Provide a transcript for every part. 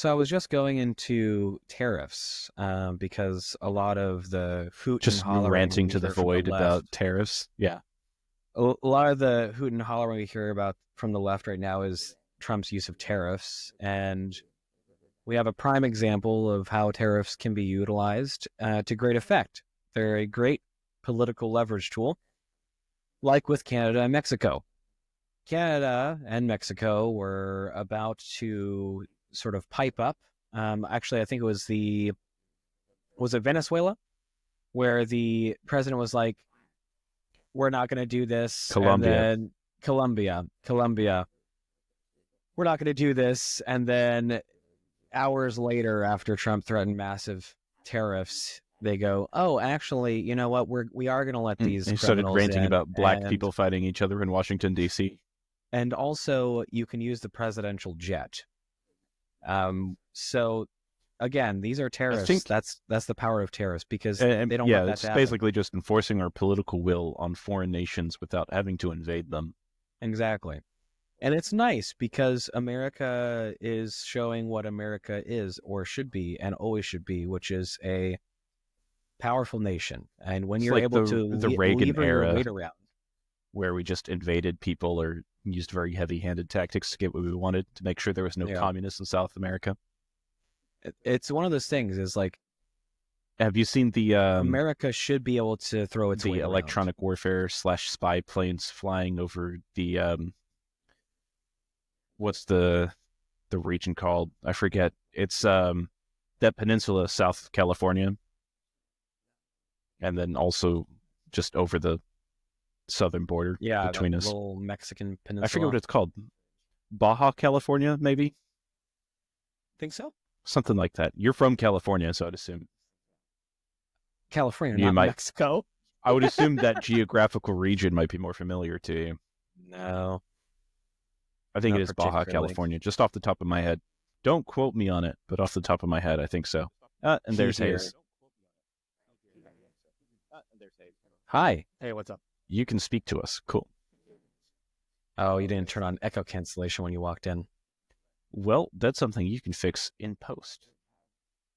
So I was just going into tariffs because a lot of the hoot and Just hollering ranting we to the hear from the void about left, tariffs. Yeah. a lot of the hoot and hollering we hear about from the left right now is Trump's use of tariffs. And we have a prime example of how tariffs can be utilized to great effect. They're a great political leverage tool, like with Canada and Mexico. Canada and Mexico were about to sort of pipe up. Actually, I think it was it Venezuela, where the president was like, we're not going to do this. And Colombia. then Colombia, we're not going to do this. And then hours later, after Trump threatened massive tariffs, they go, oh, actually, you know what? We are going to let these He started criminals ranting in. about black people fighting each other in Washington, D.C. And also you can use the presidential jet. So again, these are I tariffs. think, That's the power of tariffs because they don't yeah, want that it's to happen. basically just enforcing our political will on foreign nations without having to invade them. Exactly. And it's nice because America is showing what America is or should be and always should be, which is a powerful nation. And when It's you're like able the to Reagan lever your era weight around, where we just invaded people or used very heavy-handed tactics to get what we wanted to make sure there was no you know, communists in South America. it's one of those things is like Have you seen America should be able to throw its the weight around. electronic warfare / spy planes flying over the what's the region called? I forget. It's that peninsula south of California, and then also just over the southern border Yeah, that between us. little Mexican I forget what peninsula. it's called. Baja California, maybe Think so? something like that. You're from California, so I'd assume California, you not might. Mexico. I would assume that geographical region might be more familiar to you. No, I think it not is Baja particularly. California, just off the top of my head. Don't quote me on it, but off the top of my head, I think so. And He there's here. Hayes. Hi. Hey, what's up? You can speak to us. Cool. Oh, you didn't turn on echo cancellation when you walked in. Well, that's something you can fix in post.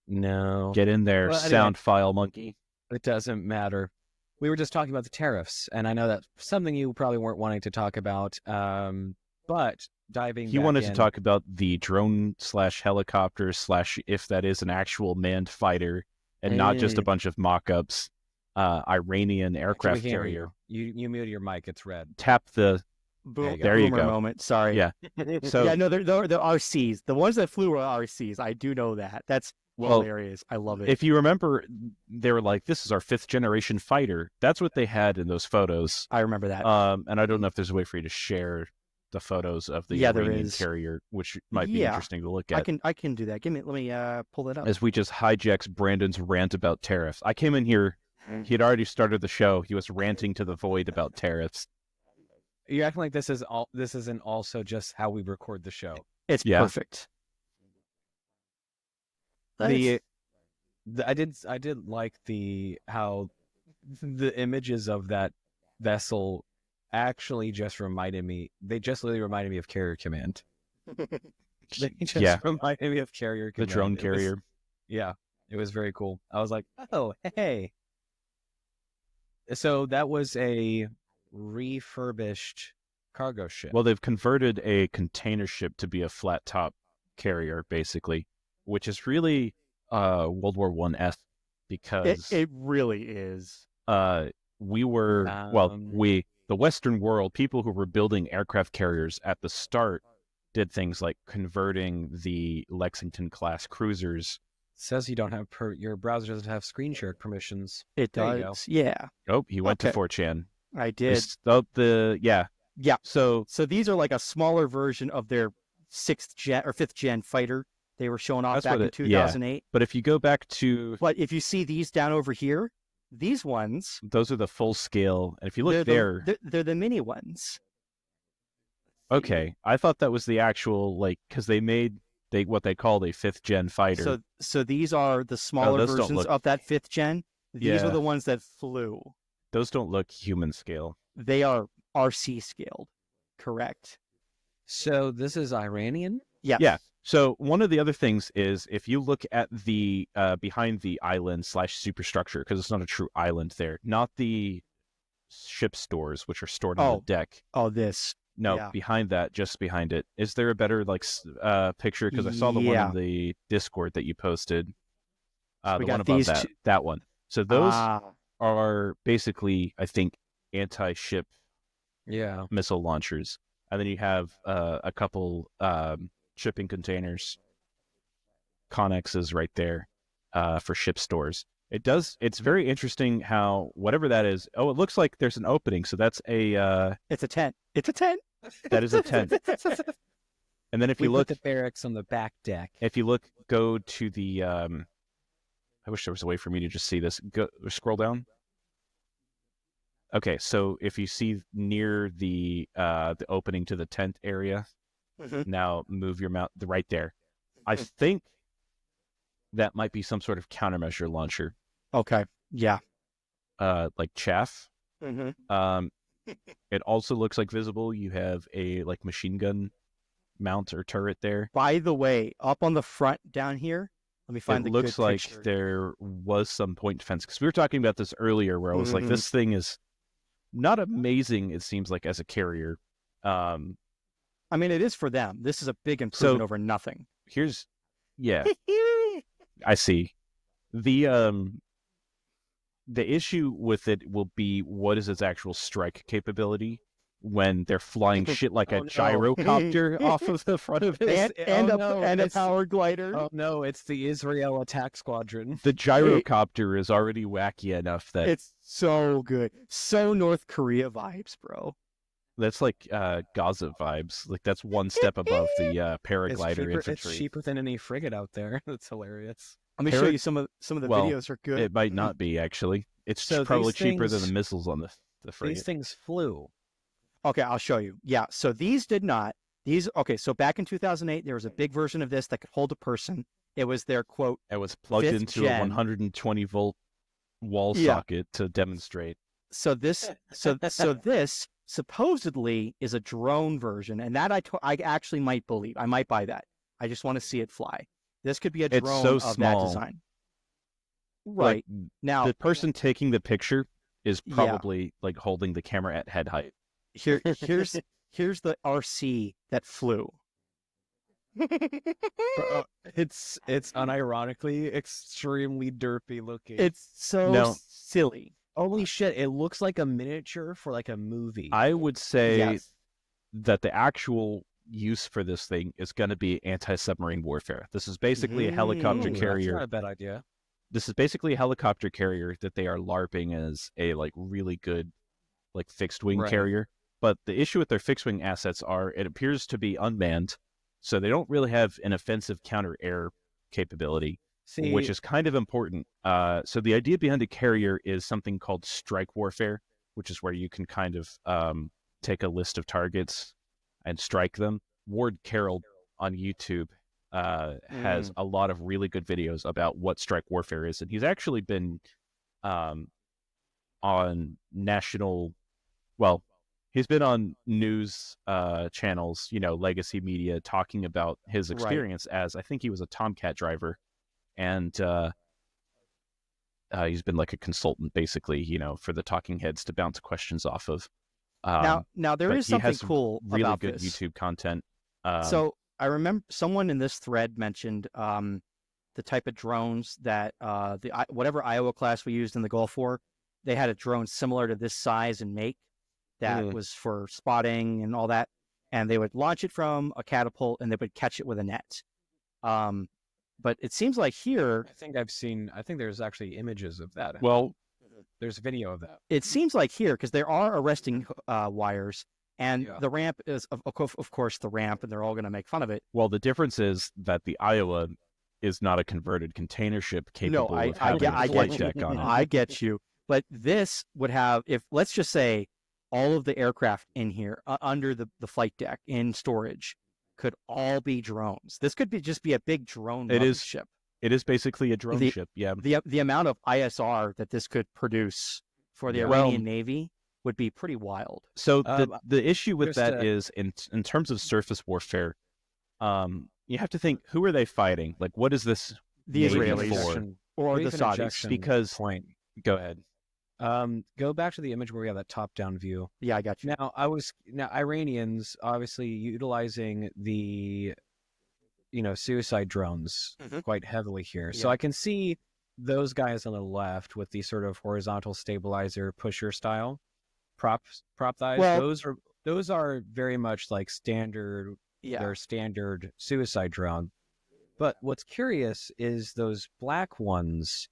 No. Get in there, Well, anyway, sound file monkey. it doesn't matter. We were just talking about the tariffs, and I know that's something you probably weren't wanting to talk about. But diving He back wanted to in, talk about the drone / helicopter / if that is an actual manned fighter and not just a bunch of mock-ups. Iranian actually, we aircraft can't hear carrier. you muted your mic. It's red. Tap the. There you go. There you Boomer go. moment. Sorry. Yeah. So Yeah, no, they're RCs. The ones that flew were RCs. I do know that. That's Well, hilarious. I love it. if you remember, they were like, "This is our 5th generation fighter." That's what they had in those photos. I remember that. And I don't know if there's a way for you to share the photos of the Yeah, there Iranian is. carrier, which might be Yeah, interesting to look I at. can do that. Let me pull it up. As we just hijacked Brandon's rant about tariffs. I came in here, he had already started the show. He was ranting to the void about tariffs. You're acting like this isn't also just how we record the show. It's Yeah. perfect. I did like how the images of that vessel actually just reminded me. They just literally reminded me of Carrier Command. They just reminded me of Carrier The Command. drone carrier. It was very cool. I was like, oh, hey. So that was a refurbished cargo ship. Well, they've converted a container ship to be a flat top carrier, basically, which is really World War I-esque because it really is. we were the Western world, people who were building aircraft carriers at the start did things like converting the Lexington class cruisers. Says you don't have your browser doesn't have screen share permissions. It There does. Yeah. Oh, he went to Okay. 4chan. I did. Yeah. So these are like a smaller version of their 6th gen or 5th gen fighter they were showing off back in 2008. But if you go back to, But if you see these down over here, these ones, those are the full scale. And if you look they're the mini ones. Okay, I thought that was the actual, like, because they made what they called a 5th gen fighter. So these are the smaller versions of that 5th gen. These are the ones that flew. Those don't look human scale. They are RC scaled. Correct. So this is Iranian? Yes. Yeah. So one of the other things is if you look at the behind the island / superstructure, because it's not a true island there, not the ship stores which are stored on the deck. Oh, this. No, Yeah. behind that, just behind it. Is there a better picture? Because I saw the one in the Discord that you posted. So the one above that, that one. So those are basically, I think, anti-ship missile launchers, and then you have a couple shipping containers, connexes right there for ship stores. It's very interesting how whatever that is. Oh, it looks like there's an opening. So that's it's a tent. It's a tent. That is a tent. And then if you look, put the barracks on the back deck. If you go to the. I wish there was a way for me to just see this. Scroll down. Okay, so if you see near the opening to the tent area, now move your mouse right there. I think that might be some sort of countermeasure launcher. Okay. Yeah. Like chaff. It also looks like visible. You have a machine gun mount or turret there. By the way, up on the front down here, let me find the good picture. It looks like there was some point defense, because we were talking about this earlier where I was like, this thing is not amazing, it seems like, as a carrier. I mean, it is for them. This is a big improvement over nothing. I see. The issue with it will be, what is its actual strike capability when they're flying shit like a gyrocopter off of the front of it, and a power glider. Oh no, it's the Israel attack squadron. The gyrocopter is already wacky enough that it's so good, so North Korea vibes, bro. That's like Gaza vibes. Like that's one step above the paraglider infantry. It's cheaper than any frigate out there. That's hilarious. Let me show you some of the videos are good. It might not be, actually. It's probably cheaper than the missiles on the frigate. These things flew. Okay, I'll show you. Yeah, so these did not. So back in 2008, there was a big version of this that could hold a person. It was their, quote, it was plugged into a 120-volt wall socket to demonstrate. So this supposedly is a drone version, and that I actually might believe. I might buy that. I just want to see it fly. This could be a drone of that design. Right. Now, the person taking the picture is probably holding the camera at head height. Here's the RC that flew. It's unironically extremely derpy looking. It's so silly. Holy shit, it looks like a miniature for like a movie. I would say that the actual use for this thing is going to be anti-submarine warfare. This is basically a helicopter carrier. That's not a bad idea. This is basically a helicopter carrier that they are LARPing as a really good fixed wing carrier. But the issue with their fixed wing assets are it appears to be unmanned, so they don't really have an offensive counter-air capability, which is kind of important. So the idea behind a carrier is something called strike warfare, which is where you can kind of take a list of targets and strike them. Ward Carroll on YouTube has a lot of really good videos about what strike warfare is, and he's actually been on national, he's been on news channels, legacy media, talking about his experience as, I think he was a Tomcat driver, and he's been like a consultant basically, for the talking heads to bounce questions off of. Now there is something cool really about good this. YouTube content. So I remember someone in this thread mentioned the type of drones that whatever Iowa class we used in the Gulf War, they had a drone similar to this size and make that was for spotting and all that, and they would launch it from a catapult and they would catch it with a net. But it seems like here, I think there's actually images of that. Well, there's video of that. It seems like here, because there are arresting wires, and the ramp is, of course, the ramp, and they're all going to make fun of it. Well, the difference is that the Iowa is not a converted container ship capable of having a flight deck on it. I get you. But this would have, let's just say, all of the aircraft in here under the flight deck in storage could all be drones. This could just be a big drone ship. It is basically a drone ship, yeah. The amount of ISR that this could produce for the Iranian Navy would be pretty wild. So the issue with that is, in terms of surface warfare, you have to think, who are they fighting? Like, what is this The Navy Israelis for? or the brief Saudis. interjection Because point. go ahead. Go back to the image where we have that top-down view. Yeah, I got you. Now Iranians obviously utilizing the suicide drones Mhm. quite heavily here. So Yeah. I can see those guys on the left with the sort of horizontal stabilizer pusher style prop thighs. Well- those are very much like standard. Yeah. Their standard suicide drone. But what's curious is those black ones.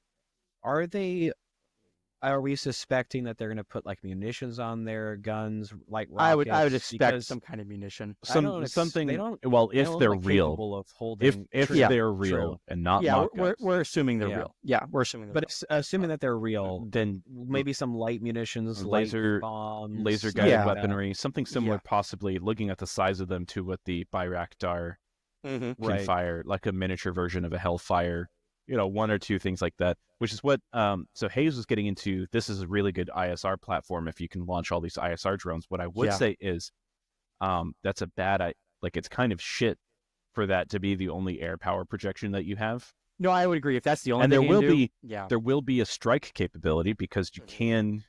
Are we suspecting that they're going to put like munitions on their guns, like I rockets? would expect Because some kind of munition. Something. They don't. Well, They if don't they're look like real, capable of holding. if true, they're real true. and not Yeah, mock-ups, we're assuming they're Yeah. real. Yeah, we're assuming they're But real. assuming that they're real, then maybe some light munitions, laser light bombs, laser stuff guided Yeah. like that. weaponry, something similar, Yeah. possibly looking at the size of them to what the Bayraktar Mm-hmm. can Right. fire, like a miniature version of a Hellfire, one or two things like that, which is what so Hayes was getting into. This is a really good ISR platform if you can launch all these ISR drones. What I would Yeah. say is that's a bad it's kind of shit for that to be the only air power projection that you have. No, I would agree. If that's the only And thing there you will can do, be yeah. there will be a strike capability because you can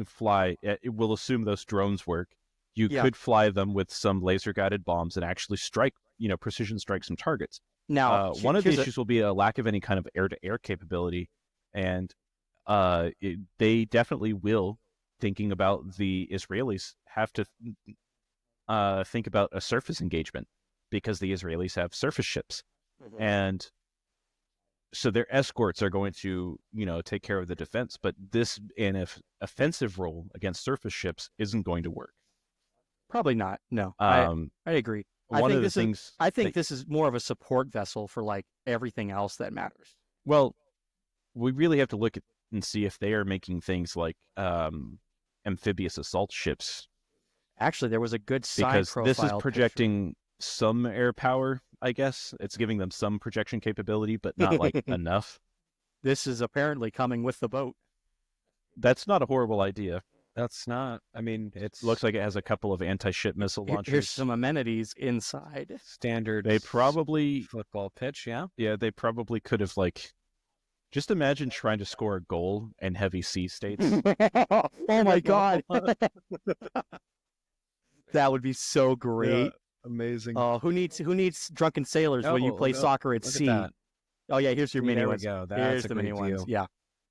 fly. It will assume those drones work. You Yeah. could fly them with some laser guided bombs and actually strike, precision strike some targets. Now, One of the here's issues will be a lack of any kind of air-to-air capability, and they definitely will, thinking about the Israelis, have to think about a surface engagement because the Israelis have surface ships, and so their escorts are going to, take care of the defense. But this, in an offensive role against surface ships, isn't going to work. probably not. No, I agree. One of the things I think this is more of a support vessel for like everything else that matters. Well, we really have to look at and see if they are making things like amphibious assault ships, Actually, there was a good side because profile. this is picture. projecting some air power. I guess it's giving them some projection capability, but not like enough. This is apparently coming with the boat. That's not a horrible idea. That's not. I mean, it Looks like it has a couple of anti-ship missile launchers. Here's some amenities inside. standard. They probably, football pitch. Yeah. they probably could have just imagine trying to score a goal in heavy sea states. Oh my god, that would be so great. Yeah, amazing. Oh, who needs drunken sailors when you Oh, play no, soccer at Look sea? at that. Oh yeah, here's your See, mini there we ones. go. That's Here's a the mini great ones. view. Yeah.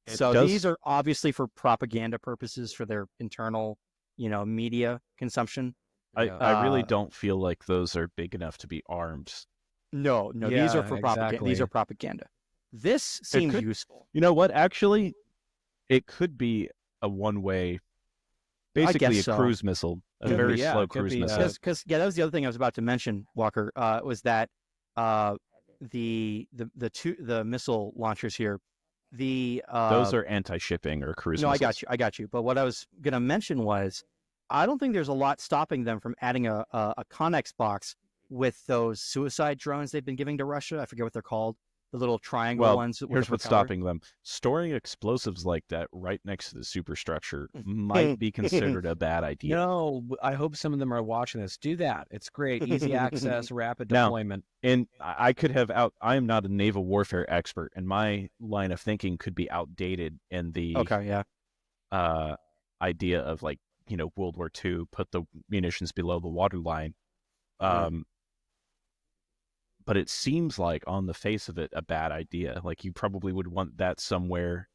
It So does- these are obviously for propaganda purposes for their internal, media consumption. I really Uh, don't feel like those are big enough to be armed. No, these are Yeah, for propaganda. These exactly. are propaganda. This seems could- useful. You know what? Actually, it could be a one-way, basically guess a so. cruise missile, a Could very be, yeah, slow it could cruise be, missile. Because that was the other thing I was about to mention, Walker. Was that the missile launchers here? Those are anti-shipping or cruise No, missiles. I got you. But what I was going to mention was, I don't think there's a lot stopping them from adding a Connex box with those suicide drones they've been giving to Russia. I forget what they're called. The little triangle Well, ones. With here's the what's propeller. stopping them. Storing explosives like that right next to the superstructure might be considered a bad idea. No, I hope some of them are watching this. Do that. It's great. Easy access, rapid Now, deployment. And I could have I am not a naval warfare expert, and my line of thinking could be outdated in the Okay, yeah. idea of World War II, put the munitions below the waterline. But it seems like on the face of it a bad idea. Like you probably would want that somewhere.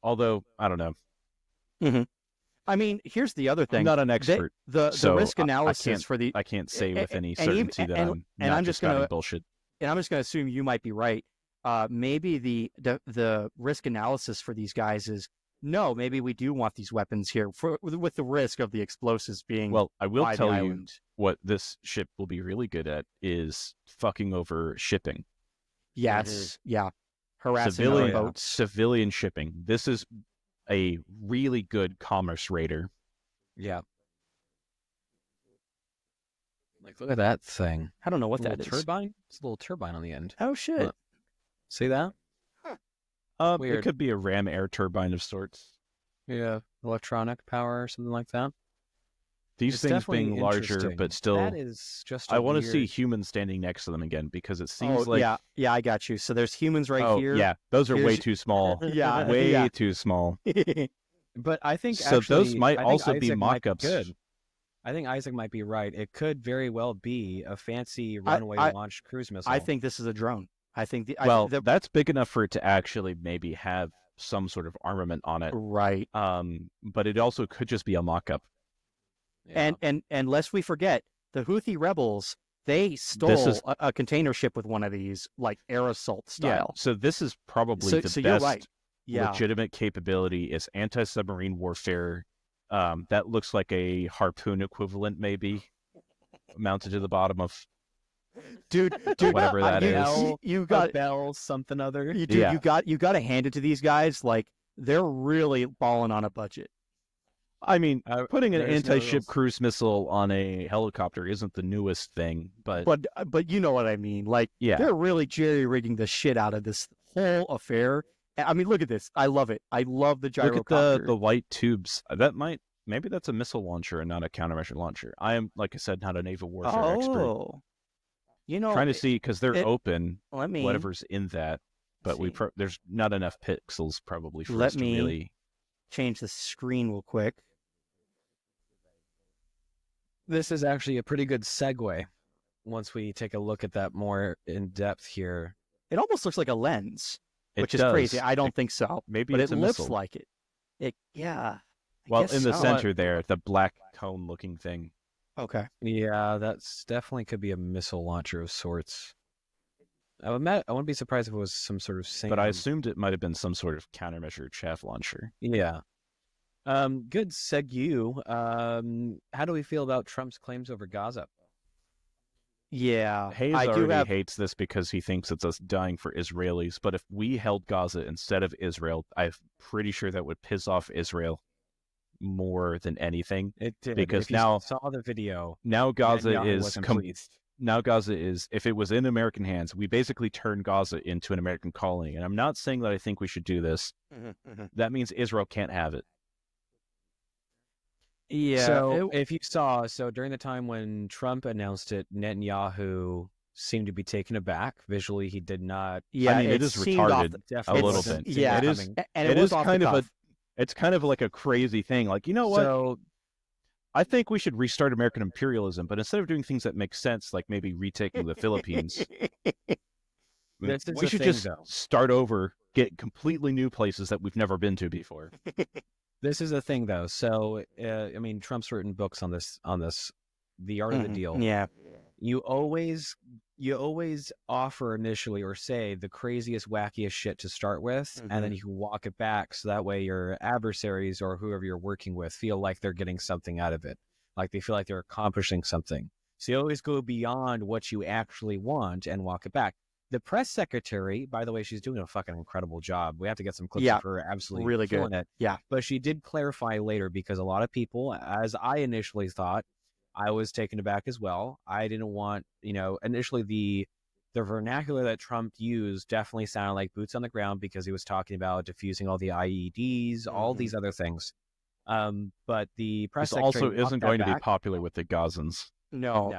Although I don't know. I mean, here's the other thing. I'm not an expert. The so risk analysis for the I can't say with any and even- certainty that and- I'm and not I'm just just gonna- bullshit. and I'm just going to assume you might be right. Maybe the risk analysis for these guys is no. Maybe we do want these weapons here with the risk of the explosives being. Well, I will by the tell you island. what this ship will be really good at is fucking over shipping. Yes, yeah, harassing other Civilian boats. civilian shipping. This is a really good commerce raider. Yeah. Like, look at that thing. I don't know what A that little is. turbine? It's a little turbine on the end. Oh shit! Look. See that? It Weird. could be a ram air turbine of sorts. Yeah. Electronic power or something like that. these It's things definitely being larger, interesting. but still, That is just I a want to see weird. humans standing next to them again because it Oh seems like, yeah, I got you. So there's humans right oh here. yeah, those are way Here's too small, yeah way yeah. too small. But I think So those actually, might I think also be Isaac might be mock-ups. good. I think Isaac might be right. It could very well be a fancy I runway I launched cruise I missile. think this is a drone. I think Well, that's big enough for it to actually maybe have some sort of armament on it. right. But it also could just be a mock-up. Yeah. And lest we forget, the Houthi rebels, they This stole is a container ship with one of these, like air assault style. So this is probably So the so you're right. best Yeah. legitimate capability is anti-submarine warfare. That looks like a harpoon equivalent, maybe mounted to the bottom of Dude, whatever that you, is. you got Bell something other. dude, Yeah. you got to hand it to these guys. Like they're really balling on a budget. I mean, putting an there's no anti-ship rules. cruise missile on a helicopter isn't the newest thing, but But you know what I mean. Like yeah, they're really jerry rigging the shit out of this whole affair. I mean, look at this. I love it. I love the look gyrocopter. at the white tubes. Maybe that's a missile launcher and not a countermeasure launcher. I am, like I said, not a naval warfare expert. Oh, you know, Trying to see because they're open. let me whatever's in that, but see. there's not enough pixels probably for Let us to me- really. change the screen real quick. This is actually a pretty good segue once we take a look at that more in depth here. It almost looks like a lens, It which is does. crazy. I don't think so, Maybe but it's it a looks missile. like it. Yeah. I Well, guess in the so. center there, the black cone-looking thing. Okay. Yeah, that's definitely could be a missile launcher of sorts. I wouldn't be surprised if it was some sort of SAM. But I assumed it might have been some sort of countermeasure chaff launcher. Yeah. Good segue. How do we feel about Trump's claims over Gaza? Yeah. Hayes I do already have. hates this because he thinks it's us dying for Israelis. But if we held Gaza instead of Israel, I'm pretty sure that would piss off Israel more than anything. It did. Because if you now- saw the video, Now Gaza Netanyahu is wasn't pleased. now Gaza is, if it was in American hands, we basically turned Gaza into an American colony. And I'm not saying that I think we should do this. That means Israel can't have it. Yeah. So if you saw, during the time when Trump announced it, Netanyahu seemed to be taken aback. Visually, he did not. yeah. I mean, it is seemed off retarded the- Definitely little wasn't bit. seeing Yeah, it it is- coming. and it was is off kind the of a- cuff. It's kind of like a crazy thing. Like, you know what? So I think we should restart American imperialism, but instead of doing things that make sense, like maybe retaking the Philippines, This is we the should thing, just though. start over, get completely new places that we've never been to before. This is the thing, though. So, I mean, Trump's written books on this, the art of the deal. Yeah. You always offer initially or say the craziest, wackiest shit to start with, and then you can walk it back. So that way your adversaries or whoever you're working with feel like they're getting something out of it. Like they feel like they're accomplishing something. So you always go beyond what you actually want and walk it back. The press secretary, by the way, she's doing a fucking incredible job. We have to get some clips Yeah, of her absolutely really killing good. it. Yeah. But she did clarify later because a lot of people, as I initially thought, I was taken aback as well. I didn't want, initially the vernacular that Trump used definitely sounded like boots on the ground because he was talking about diffusing all the IEDs, all these other things. But the press This secretary also walked isn't that going to be back. popular with the Gazans. No.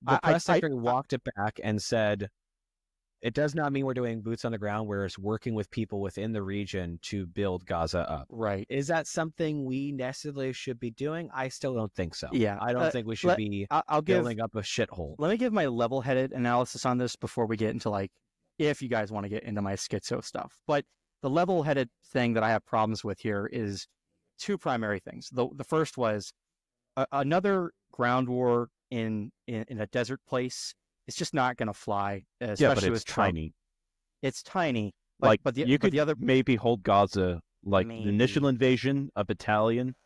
The press secretary walked it back and said, it does not mean we're doing boots on the ground where it's working with people within the region to build Gaza up. Right. Is that something we necessarily should be doing? I still don't think so. Yeah. I don't think we should be I'll give. building up a shithole. Let me give my level-headed analysis on this before we get into if you guys want to get into my schizo stuff. But the level-headed thing that I have problems with here is two primary things. The first was another ground war in a desert place. It's just not going to fly, especially Yeah, but with it's Trump. tiny. It's tiny. But You could the other maybe hold Gaza like the initial Maybe. invasion, a battalion,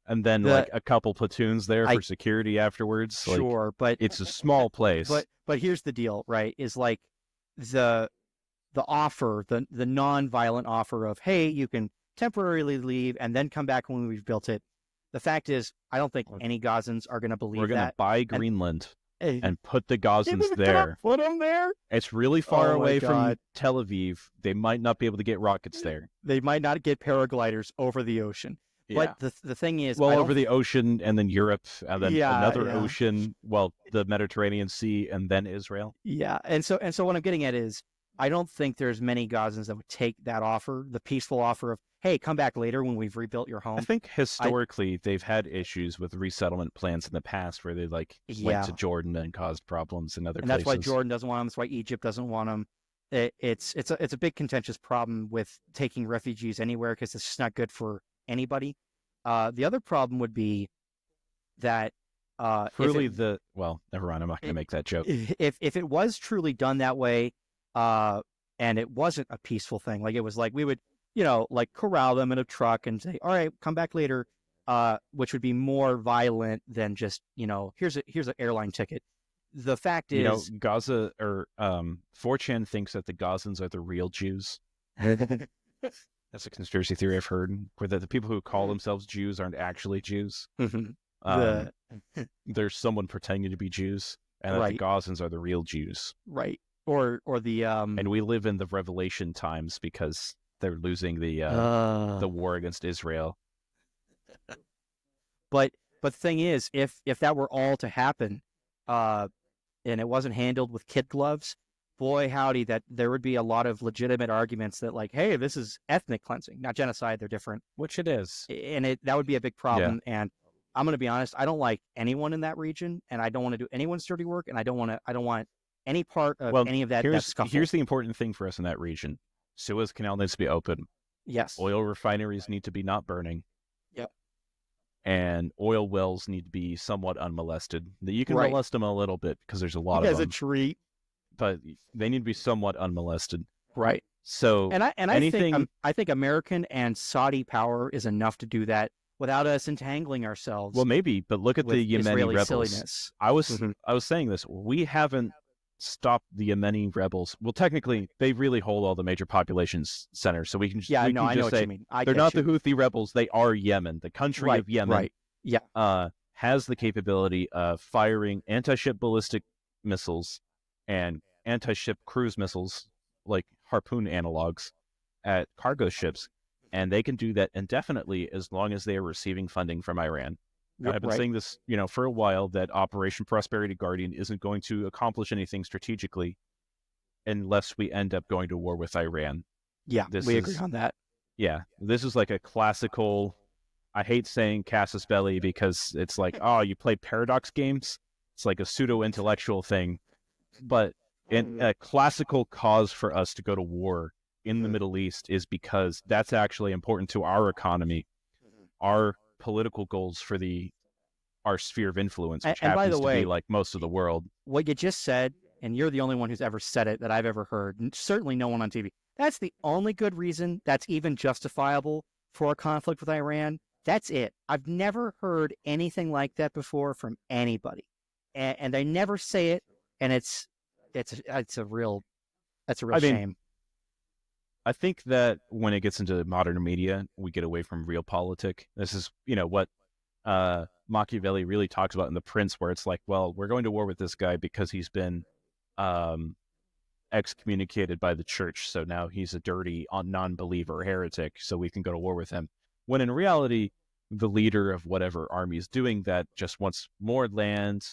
and then The- like a couple platoons there for security afterwards. Like, sure, but it's a small place. But here's the deal, right? Is like the offer, the non-violent offer of, hey, you can temporarily leave and then come back when we've built it. The fact is, I don't think any Gazans are going to believe we're going to that. buy Greenland And and put the They were Gazans gonna there. Put them there. It's really far Oh my away from God. Tel Aviv. They might not be able to get rockets there. They might not get paragliders over the ocean. But the thing is, well, I over don't. the ocean and then Europe and then Yeah, another yeah, ocean, well, the Mediterranean Sea and then Israel. yeah. And so what I'm getting at is, I don't think there's many Gazans that would take that offer, the peaceful offer of, hey, come back later when we've rebuilt your I home. think historically they've had issues with resettlement plans in the past where they like went to Yeah, Jordan and caused problems in other and that's why places. Jordan doesn't want them. That's why Egypt doesn't want them. It's a big contentious problem with taking refugees anywhere, because it's just not good for anybody. The other problem would be that if Truly well, never mind, I'm not going to make that joke. if it was truly done that way, uh, and it wasn't a peaceful thing, like it was like we would, like corral them in a truck and say, all right, come back later, which would be more violent than just, here's an airline ticket. The fact is, Gaza or 4chan thinks that the Gazans are the real Jews. That's a conspiracy theory I've heard, where the people who call themselves Jews aren't actually Jews. the There's someone pretending to be Jews, and that the right, Gazans are the real Jews. right, or the And we live in the Revelation times because they're losing the war against Israel. But the thing is, if that were all to happen, and it wasn't handled with kid gloves, boy howdy, that there would be a lot of legitimate arguments that, like, hey, this is ethnic cleansing, not genocide. They're different, Which it is. and that would be a big problem. And I'm going to be honest, I don't like anyone in that region, and I don't want to do anyone's dirty work, and I don't want any part of any of that scuffle. Here's the important thing for us in that region: Suez Canal needs to be open. Yes. Oil refineries need to be not burning. Yep. And oil wells need to be somewhat unmolested. You can Right. molest them a little bit because there's a lot As of them. a treat. But they need to be somewhat unmolested. Right. So And anything, I think American and Saudi power is enough to do that without us entangling ourselves. well, maybe, but look at the with Yemeni Israeli rebels. silliness. I was Mhm. I was saying this. We haven't stopped the Yemeni rebels. Well, technically, they really hold all the major population centers, so we can just, Yeah, we no, can I just know what say you mean. they're not the Houthi rebels. They are Yemen. The country right, of Yemen right. Yeah. has the capability of firing anti-ship ballistic missiles and anti-ship cruise missiles, like Harpoon analogs, at cargo ships, and they can do that indefinitely as long as they are receiving funding from Iran. And I've been Right. saying this, for a while, that Operation Prosperity Guardian isn't going to accomplish anything strategically unless we end up going to war with Iran. Yeah, we agree on that. Yeah, this is like a classical. I hate saying casus belli because it's like, oh, you play paradox games. It's like a pseudo-intellectual thing, but a classical cause for us to go to war in the Middle East is because that's actually important to our economy, our political goals for our sphere of influence, which And by happens the to way, be like most of the world. what you just said, and you're the only one who's ever said it that I've ever heard, and certainly no one on TV. That's the only good reason that's even justifiable for a conflict with Iran. That's it. I've never heard anything like that before from anybody, and they never say it, and it's a real shame. I think that when it gets into modern media, we get away from realpolitik. This is, what Machiavelli really talks about in The Prince, where it's like, well, we're going to war with this guy because he's been excommunicated by the church, so now he's a dirty non-believer heretic, so we can go to war with him. When in reality, the leader of whatever army is doing that just wants more land,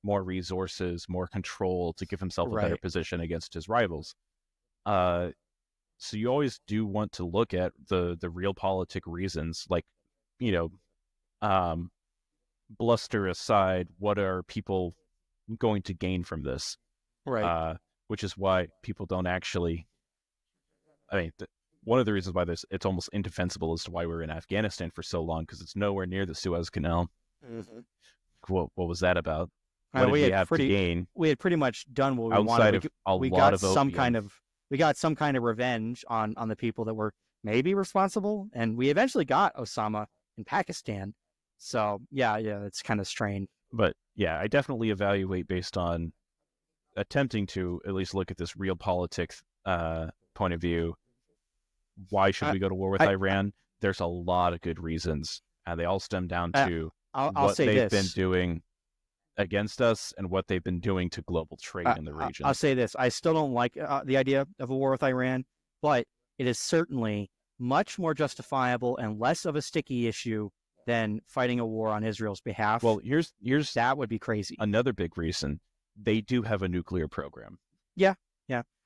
more resources, more control to give himself a better position against his rivals. So you always do want to look at the realpolitik reasons, like, bluster aside, what are people going to gain from this? Right. Which is why people don't actually. I mean, one of the reasons why it's almost indefensible as to why we're in Afghanistan for so long, because it's nowhere near the Suez Canal. Mm-hmm. What was that about? What did we have to gain? We had pretty much done what we outside wanted. We got some kind of revenge on the people that were maybe responsible, and we eventually got Osama in Pakistan. So yeah, it's kind of strange. But yeah, I definitely evaluate based on attempting to at least look at this realpolitik point of view. Why should we go to war with Iran? There's a lot of good reasons, and they all stem down to what they've been doing against us and what they've been doing to global trade in the region. I'll say this. I still don't like the idea of a war with Iran, but it is certainly much more justifiable and less of a sticky issue than fighting a war on Israel's behalf. Well, here's that would be crazy. another big reason. They do have a nuclear program. Yeah.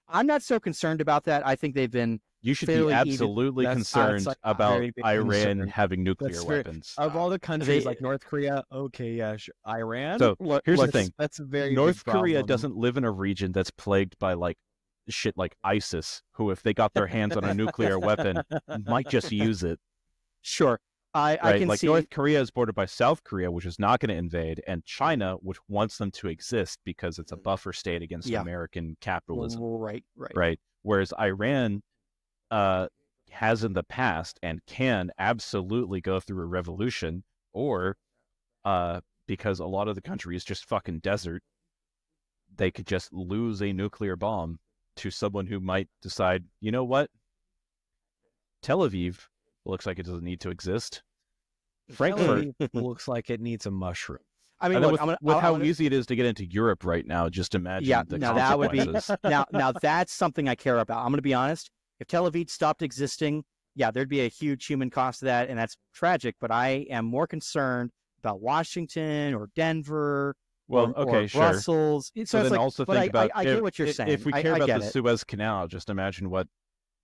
I'm not so concerned about that. I think they've been You should be fairly absolutely That's concerned like a about very big Iran concern. having nuclear That's very- weapons. Of all the countries They- like North Korea, okay, yeah, sure. Iran. So here's the Look, thing. That's a very North big Korea problem. doesn't live in a region that's plagued by like shit like ISIS, who if they got their hands on a nuclear weapon might just use it. Sure. I Right? can Like see. North Korea is bordered by South Korea, which is not going to invade, and China, which wants them to exist because it's a buffer state against Yeah. American capitalism. Right. Right? Whereas Iran has in the past and can absolutely go through a revolution, or because a lot of the country is just fucking desert, they could just lose a nuclear bomb to someone who might decide, you know what? Tel Aviv looks like it doesn't need to exist. Frankfurt, Tel Aviv looks like it needs a mushroom. I mean, and then look, with how I'm gonna- easy it is to get into Europe right now, just imagine Yeah, the now that would be consequences. now that's something I care about. I'm going to be honest. If Tel Aviv stopped existing, yeah, there'd be a huge human cost to that, and that's tragic. But I am more concerned about Washington or Denver, Well, or okay, sure. Brussels. So So it's then like, also but think about I get what you're saying. If we I care about get the it. Suez Canal, just imagine what,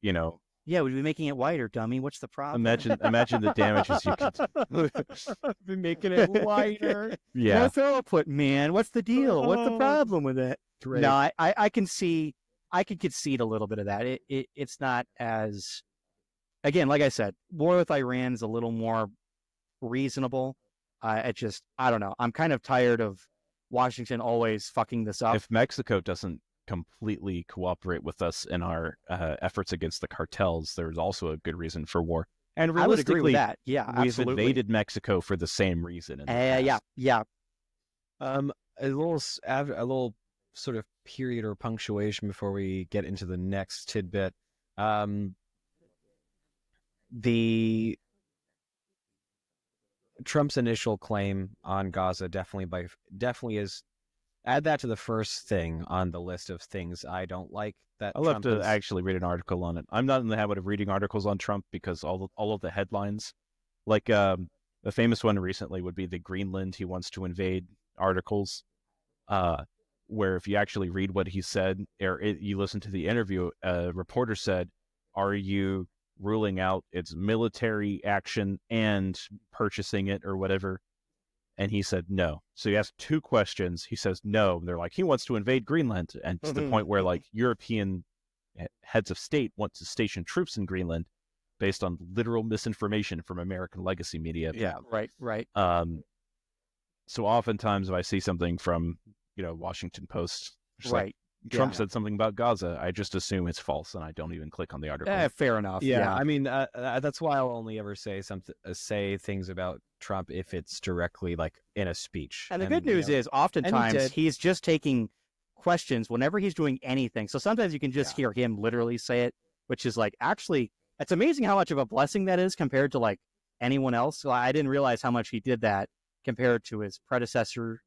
you know, Yeah, we'd be making it whiter, dummy. What's the problem? imagine the damages you could. I've been making it lighter. Yeah, What's output, man? What's the deal? What's the problem with it? Drake. No, I can see, I could concede a little bit of that. It's not as, again, like I said, war with Iran is a little more reasonable. I don't know. I'm kind of tired of Washington always fucking this up. if Mexico doesn't completely cooperate with us in our efforts against the cartels, there's also a good reason for war. And I would agree with realistically, that. Yeah, we've absolutely. invaded Mexico for the same reason. In the past. Yeah. A little sort of period or punctuation before we get into the next tidbit. The Trump's initial claim on Gaza definitely is, add that to the first thing on the list of things I don't like. That I'll have Trump to is- actually read an article on it. I'm not in the habit of reading articles on Trump because all of the headlines, like the famous one recently would be the Greenland he wants to invade articles, where if you actually read what he said or you listen to the interview, a reporter said, "Are you ruling out its military action and purchasing it or whatever?" And he said no. So he asked two questions. He says no. And they're like, he wants to invade Greenland. And to the point where like European heads of state want to station troops in Greenland based on literal misinformation from American legacy media. Yeah. Right. So oftentimes if I see something from, Washington Post, just like, Right. Trump Yeah. said something about Gaza, I just assume it's false and I don't even click on the article. Fair enough. Yeah, I mean that's why I'll only ever say things about Trump if it's directly like in a speech. And the good news is, oftentimes did. he's just taking questions whenever he's doing anything. So sometimes you can just hear him literally say it, which is like, actually, it's amazing how much of a blessing that is compared to like anyone else. So I didn't realize how much he did that compared to his predecessor,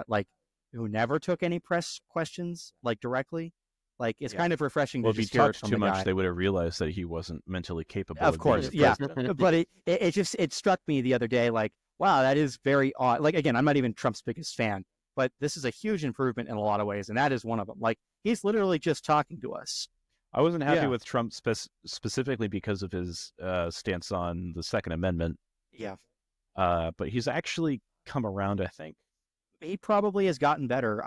like who never took any press questions like directly. Like it's kind of refreshing Well, to if he just hear it talked from too the much, guy. they would have realized that he wasn't mentally capable. Of course, being yeah. president. But it struck me the other day, like, wow, that is very odd. Like, again, I'm not even Trump's biggest fan, but this is a huge improvement in a lot of ways, and that is one of them. Like, he's literally just talking to us. I wasn't happy Yeah. with Trump specifically because of his stance on the Second Amendment. Yeah. But he's actually come around, I think. He probably has gotten better.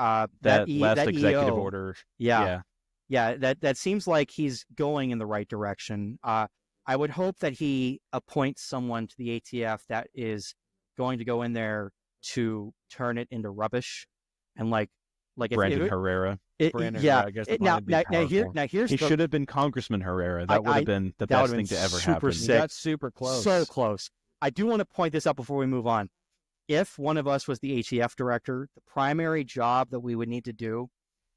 That last that executive EO, order. Yeah. That seems like he's going in the right direction. I would hope that he appoints someone to the ATF that is going to go in there to turn it into rubbish, and like if Brandon Herrera. Brandon yeah. Herrera, I guess, Now might be powerful. here's He the, should have been Congressman Herrera. That would have been the that best would've thing been to ever super happen. He sick. got super close. So close. I do want to point this out before we move on. If one of us was the ATF director, the primary job that we would need to do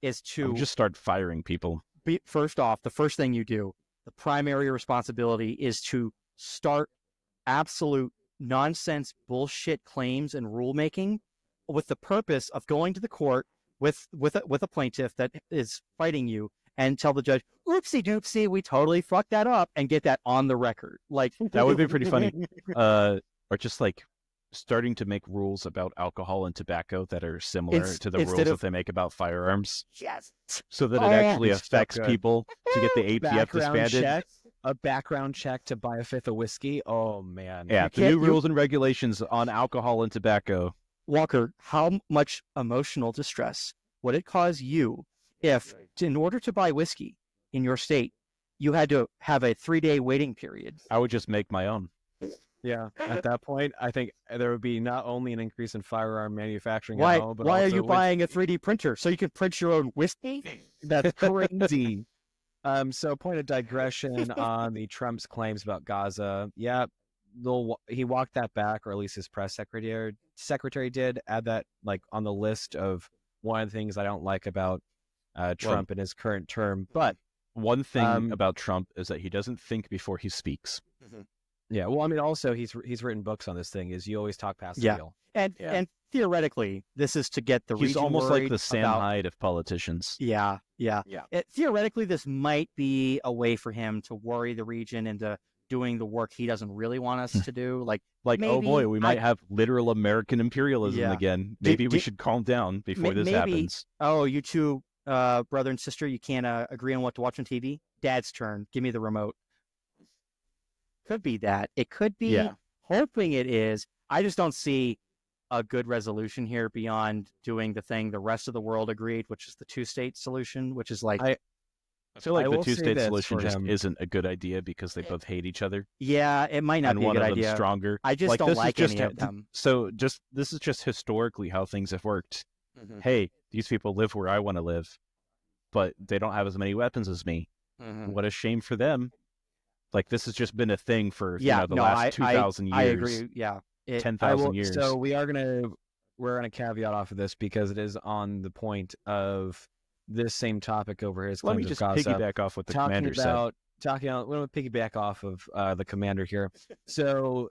is I would to just start firing people. first off, the first thing you do, the primary responsibility is to start absolute nonsense bullshit claims and rulemaking with the purpose of going to the court with a plaintiff that is fighting you and tell the judge, oopsie doopsie, we totally fucked that up, and get that on the record. Like, That would be pretty funny. Or just like starting to make rules about alcohol and tobacco that are similar to the rules that they make about firearms. Yes. So that it actually it's so affects good. people to get the ATF Background disbanded. check, a background check to buy a fifth of whiskey. Oh man. Yeah, You the new can't- you- rules and regulations on alcohol and tobacco. Walker, how much emotional distress would it cause you if, in order to buy whiskey in your state, you had to have a 3-day waiting period? I would just make my own. Yeah. At that point, I think there would be not only an increase in firearm manufacturing Why? at home, but Why are also you buying a 3D printer so you can print your own whiskey? That's crazy. So point of digression on the Trump's claims about Gaza. Yeah, he walked that back, or at least his press secretary did add that like on the list of one of the things I don't like about Trump in his current term. But one thing about Trump is that he doesn't think before he speaks. Yeah, well, I mean, also he's written books on this thing. Is you always talk past the deal. And theoretically, this is to get the He's region almost like worried the Sam about- Hyde of politicians. Yeah. Theoretically, this might be a way for him to worry the region into doing the work he doesn't really want us to do. Like, Like, oh boy, we might have literal American imperialism Yeah. again. Maybe we should calm down before this happens. Oh, you two, brother and sister, you can't agree on what to watch on TV? Dad's turn. Give me the remote. Could be that. It could be. Yeah. Hoping it is. I just don't see a good resolution here beyond doing the thing the rest of the world agreed, which is the 2-state solution, which is like, I feel like I the will say two-state this solution for just him. isn't a good idea because they both hate each other, yeah, it might not and be a one good of them's idea. stronger. I just Like, don't this is like just any of them. So this is just historically how things have worked. Mhm. Hey, these people live where I want to live, but they don't have as many weapons as me. Mhm. What a shame for them. Like, this has just been a thing for Yeah, the last 2,000 years. I agree. Yeah. 10,000 years. So we're gonna caveat off of this because it is on the point of this same topic over his Let claims me just of Gaza. piggyback off what the Talking commander said. about we're gonna piggyback off of the commander here. So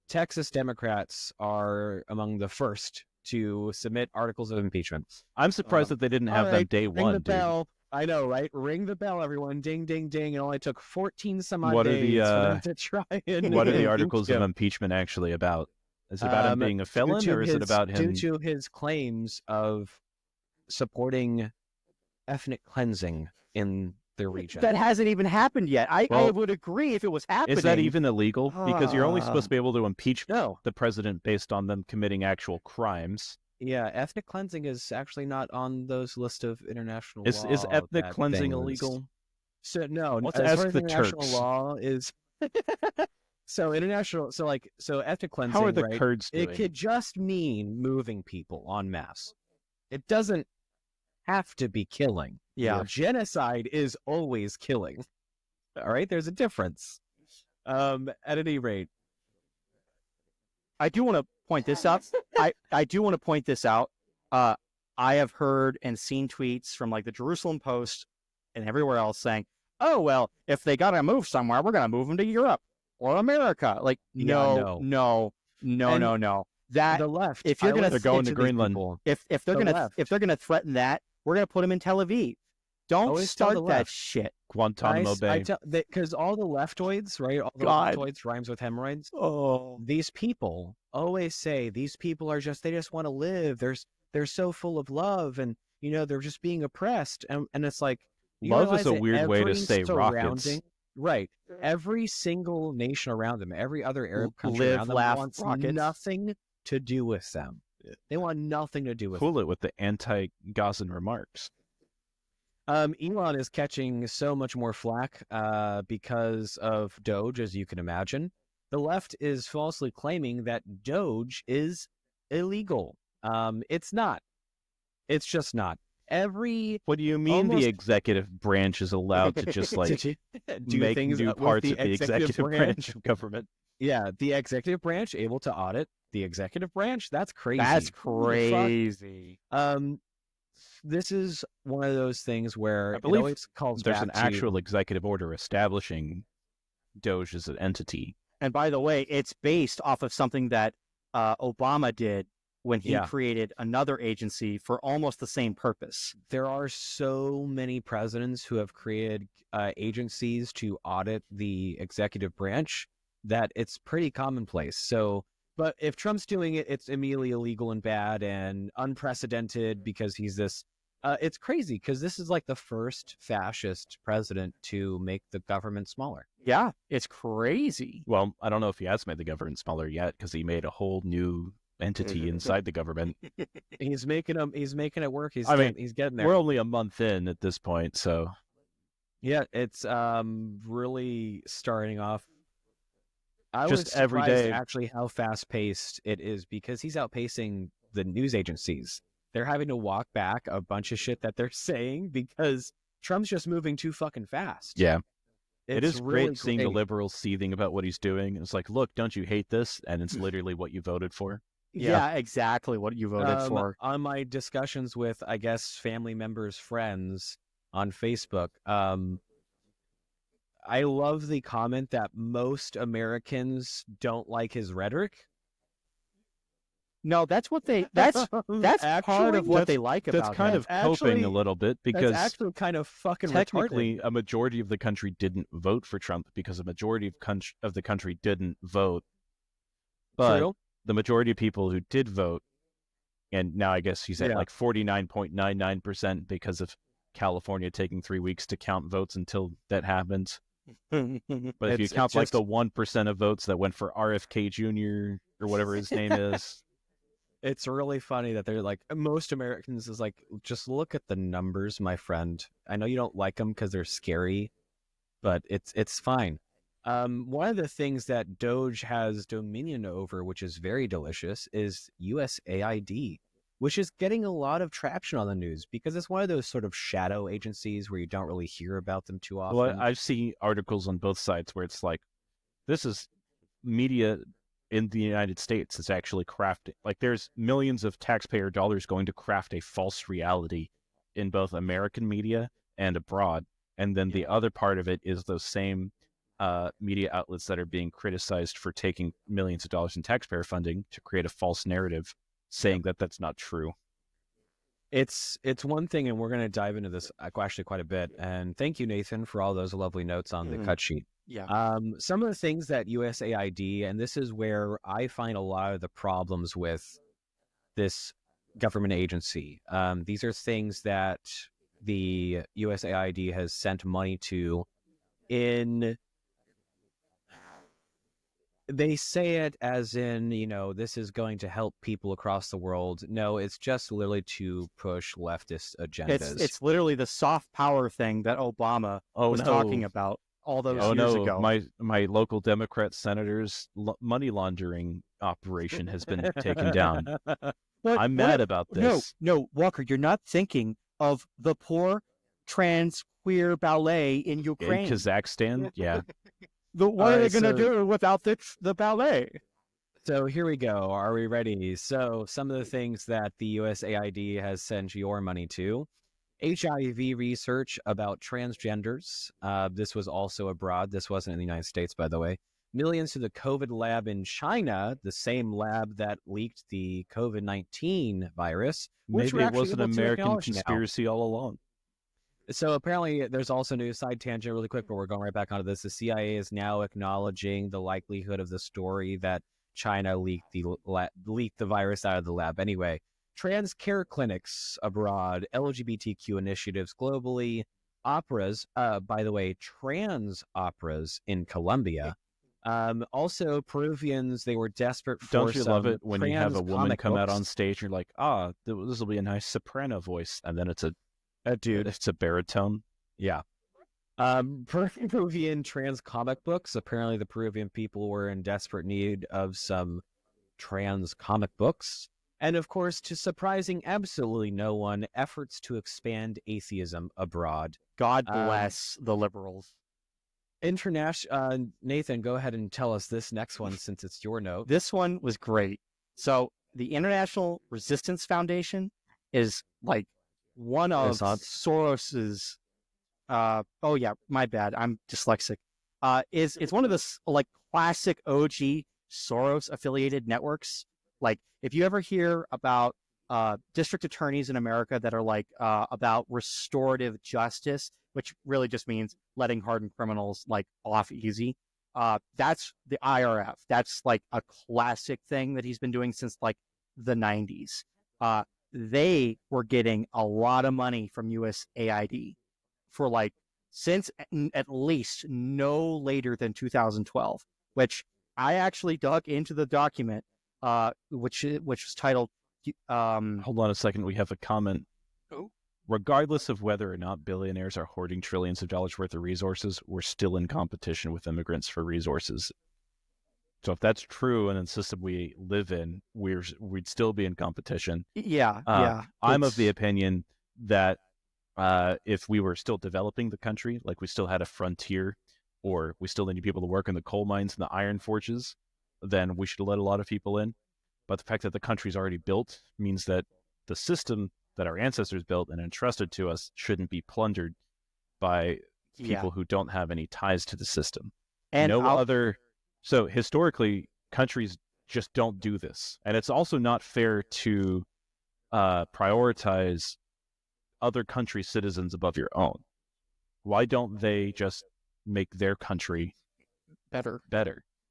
Texas Democrats are among the first to submit articles of impeachment. I'm surprised that they didn't have them day Ring one, the dude. bell. I know, right? Ring the bell, everyone! Ding, ding, ding! It only took 14 some odd What are days the, for them to try and What are the impeach articles of him. impeachment actually about? Is it about him being a felon, Due to or is it about him? Due to his claims of supporting ethnic cleansing in the region. That hasn't even happened yet. I Well, would agree if it was happening. Is that even illegal? Because you're only supposed to be able to impeach No. the president based on them committing actual crimes. Yeah, ethnic cleansing is actually not on those list of international Is law. ethnic that cleansing things. illegal? So no, Let's as ask far as the international Turks. law is so ethnic cleansing. How are the right, Kurds doing? It could just mean moving people en masse. It doesn't have to be killing. Yeah. Genocide is always killing. All right, there's a difference. At any rate, I do want to point this out. I do want to point this out. I have heard and seen tweets from like the Jerusalem Post and everywhere else saying, "Oh well, if they gotta move somewhere, we're gonna move them to Europe or America." Like, Yeah, no. That the left. if you're I gonna listen They're going to these Greenland. people. if they're The gonna left. if they're gonna threaten that, we're gonna put them in Tel Aviv. Don't Always tell the start that left. shit. Guantanamo Bay. Because all the leftoids, right? All the God. leftoids rhymes with hemorrhoids. Oh, These people always say these people are they just want to live. They're so full of love, and they're just being oppressed, and it's like you Love realize is a that weird way to every say rockets. surrounding- Right, every single nation around them, every other Arab country Live, around them laugh, wants rockets. nothing to do with them. They want nothing to do with. Cool it with the anti-Gazan remarks. Elon is catching so much more flack because of Doge, as you can imagine. The left is falsely claiming that Doge is illegal. It's not. It's just not. What do you mean almost- the executive branch is allowed to just like do make things new with parts of the executive branch branch. of government? Yeah, the executive branch able to audit the executive branch. That's crazy. that's Who the fuck? crazy. This is one of those things where I believe it always calls There's back an actual executive order establishing Doge as an entity. And by the way, it's based off of something that Obama did when he Yeah. created another agency for almost the same purpose. There are so many presidents who have created agencies to audit the executive branch that it's pretty commonplace. So, but if Trump's doing it, it's immediately illegal and bad and unprecedented because he's this. It's crazy because this is like the first fascist president to make the government smaller. Yeah, it's crazy. Well, I don't know if he has made the government smaller yet because he made a whole new entity inside the government. He's making it work. He's getting there. We're only a month in at this point, so yeah, it's really starting off. I just was every surprised day. actually how fast paced it is because he's outpacing the news agencies. They're having to walk back a bunch of shit that they're saying because Trump's just moving too fucking fast. Yeah. It It's is really great seeing the liberals seething about what he's doing. It's like, look, don't you hate this? And it's literally what you voted for. Yeah, exactly what you voted for. On my discussions with, I guess, family members, friends on Facebook, I love the comment that most Americans don't like his rhetoric. No, that's what that's part of what they like about That's kind him. of coping a little bit because that's actually kind of fucking technically retarded. a majority of the country didn't vote for Trump because a majority of the country didn't vote. But True. the majority of people who did vote, and now I guess he's at Yeah. like 49.99% because of California taking 3 weeks to count votes until that happens. But if you count like the 1% of votes that went for RFK Jr. or whatever his name is, it's really funny that they're like, most Americans is like, just look at the numbers, my friend. I know you don't like them because they're scary, but it's fine. One of the things that Doge has dominion over, which is very delicious, is USAID, which is getting a lot of traction on the news because it's one of those sort of shadow agencies where you don't really hear about them too often. well, I've seen articles on both sides where it's like, this is media in the United States is actually crafting, like there's millions of taxpayer dollars going to craft a false reality in both American media and abroad. And then the other part of it is those same media outlets that are being criticized for taking millions of dollars in taxpayer funding to create a false narrative saying that that's not true. It's one thing, and we're going to dive into this actually quite a bit. And thank you, Nathan, for all those lovely notes on the cut sheet. Yeah. Some of the things that USAID, and this is where I find a lot of the problems with this government agency. These are things that the USAID has sent money to they say it as in, this is going to help people across the world. No, it's just literally to push leftist agendas. It's literally the soft power thing that Obama was talking about all those years ago. My local Democrat senator's money laundering operation has been taken down. I'm mad about this. No, Walker, you're not thinking of the poor trans queer ballet in Ukraine. In Kazakhstan, yeah. What are they going to do without the ballet? So here we go. Are we ready? So some of the things that the USAID has sent your money to: HIV research about transgenders. This was also abroad. This wasn't in the United States, by the way. Millions to the COVID lab in China, the same lab that leaked the COVID-19 virus. Maybe it was an American conspiracy all along. So apparently there's also news, side tangent really quick, but we're going right back onto this. The CIA is now acknowledging the likelihood of the story that China leaked the virus out of the lab. Anyway, trans care clinics abroad, LGBTQ initiatives globally, operas, by the way, trans operas in Colombia. Also, Peruvians, they were desperate for Don't you love it when you have a woman come out on stage and you're like, this will be a nice soprano voice, and then it's it's a baritone. Yeah. Peruvian trans comic books. Apparently the Peruvian people were in desperate need of some trans comic books. And of course, to surprising absolutely no one, efforts to expand atheism abroad. God bless the liberals. Nathan, go ahead and tell us this next one since it's your note. This one was great. So the International Resistance Foundation is like one of Soros's. Oh yeah, my bad. I'm dyslexic. It's one of the like classic OG Soros affiliated networks Like, if you ever hear about district attorneys in America that are like about restorative justice, which really just means letting hardened criminals like off easy. That's the IRF. That's like a classic thing that he's been doing since like the 90s. They were getting a lot of money from USAID for like since at least no later than 2012, which I actually dug into the document, which was titled. Hold on a second. We have a comment. Oh. Regardless of whether or not billionaires are hoarding trillions of dollars worth of resources, we're still in competition with immigrants for resources. So if that's true in the system we live in, we'd still be in competition. Yeah. I'm of the opinion that if we were still developing the country, like we still had a frontier, or we still needed people to work in the coal mines and the iron forges, then we should let a lot of people in. But the fact that the country's already built means that the system that our ancestors built and entrusted to us shouldn't be plundered by people who don't have any ties to the system. And so historically, countries just don't do this. And it's also not fair to prioritize other countries' citizens above your own. Why don't they just make their country better?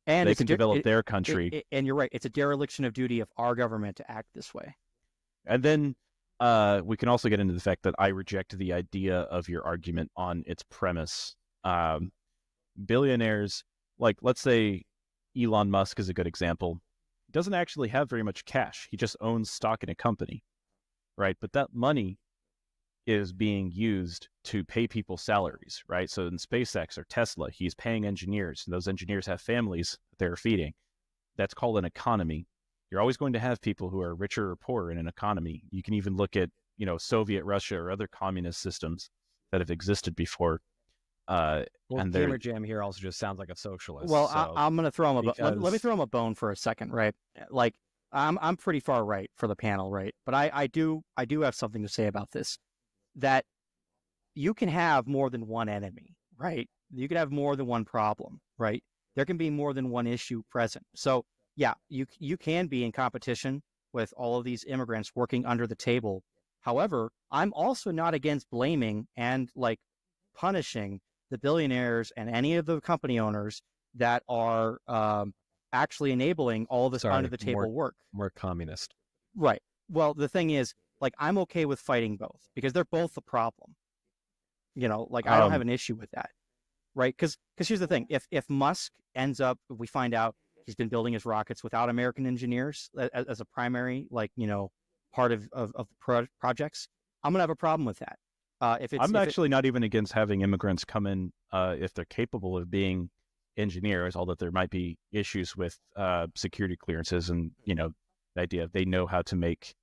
And they can develop their country. And you're right. It's a dereliction of duty of our government to act this way. And then we can also get into the fact that I reject the idea of your argument on its premise. Billionaires, like let's say Elon Musk is a good example, doesn't actually have very much cash. He just owns stock in a company, right? But that money is being used to pay people salaries, right? So in SpaceX or Tesla, he's paying engineers, and those engineers have families that they're feeding. That's called an economy. You're always going to have people who are richer or poorer in an economy. You can even look at, Soviet Russia or other communist systems that have existed before. And Gamer Jam here also just sounds like a socialist. Well, so I'm going to throw him let me throw him a bone for a second, right? Like, I'm pretty far right for the panel, right? But I do have something to say about this. That you can have more than one enemy, right? You can have more than one problem, right? There can be more than one issue present. So yeah, you can be in competition with all of these immigrants working under the table. However, I'm also not against blaming and like punishing the billionaires and any of the company owners that are actually enabling all this under the table work. More communist. Right. Well, the thing is, like, I'm okay with fighting both because they're both the problem. I don't have an issue with that, right? Because here's the thing: if Musk ends up, if we find out he's been building his rockets without American engineers as a primary, part of the projects, I'm gonna have a problem with that. I'm actually not even against having immigrants come in if they're capable of being engineers, although there might be issues with security clearances and the idea they know how to make.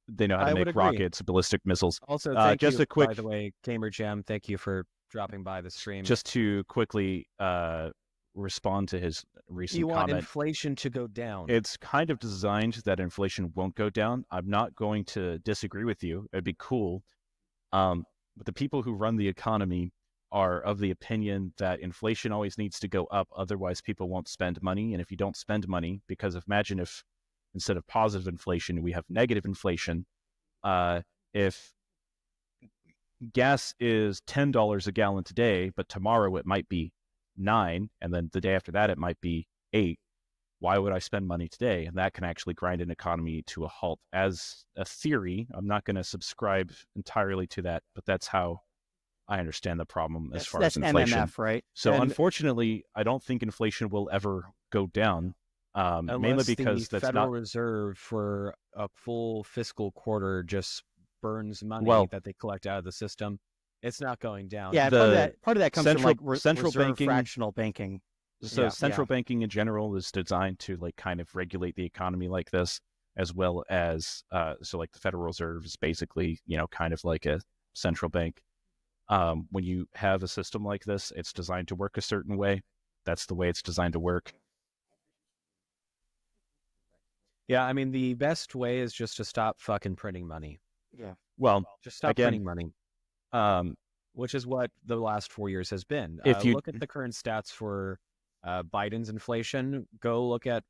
They know how to make rockets, ballistic missiles. Also, thank you, by the way, Gamer Jam, thank you for dropping by the stream. Just to quickly respond to his recent comment. You want inflation to go down. It's kind of designed that inflation won't go down. I'm not going to disagree with you. It'd be cool. But the people who run the economy are of the opinion that inflation always needs to go up. Otherwise, people won't spend money. And if you don't spend money, because imagine if instead of positive inflation, we have negative inflation. If gas is $10 a gallon today, but tomorrow it might be $9, and then the day after that it might be $8, why would I spend money today? And that can actually grind an economy to a halt. As a theory, I'm not going to subscribe entirely to that, but that's how I understand the problem as far as inflation. MMF, right? So unfortunately, I don't think inflation will ever go down. Mainly because the Federal Reserve for a full fiscal quarter just burns money that they collect out of the system. It's not going down. Yeah, part of that comes from central banking, fractional banking. So central banking in general is designed to kind of regulate the economy like this, as well as the Federal Reserve is basically kind of like a central bank. When you have a system like this, it's designed to work a certain way. That's the way it's designed to work. Yeah, I mean, the best way is just to stop fucking printing money. Yeah. Well, just stop printing money. Which is what the last 4 years has been. If you look at the current stats for Biden's inflation. Go look at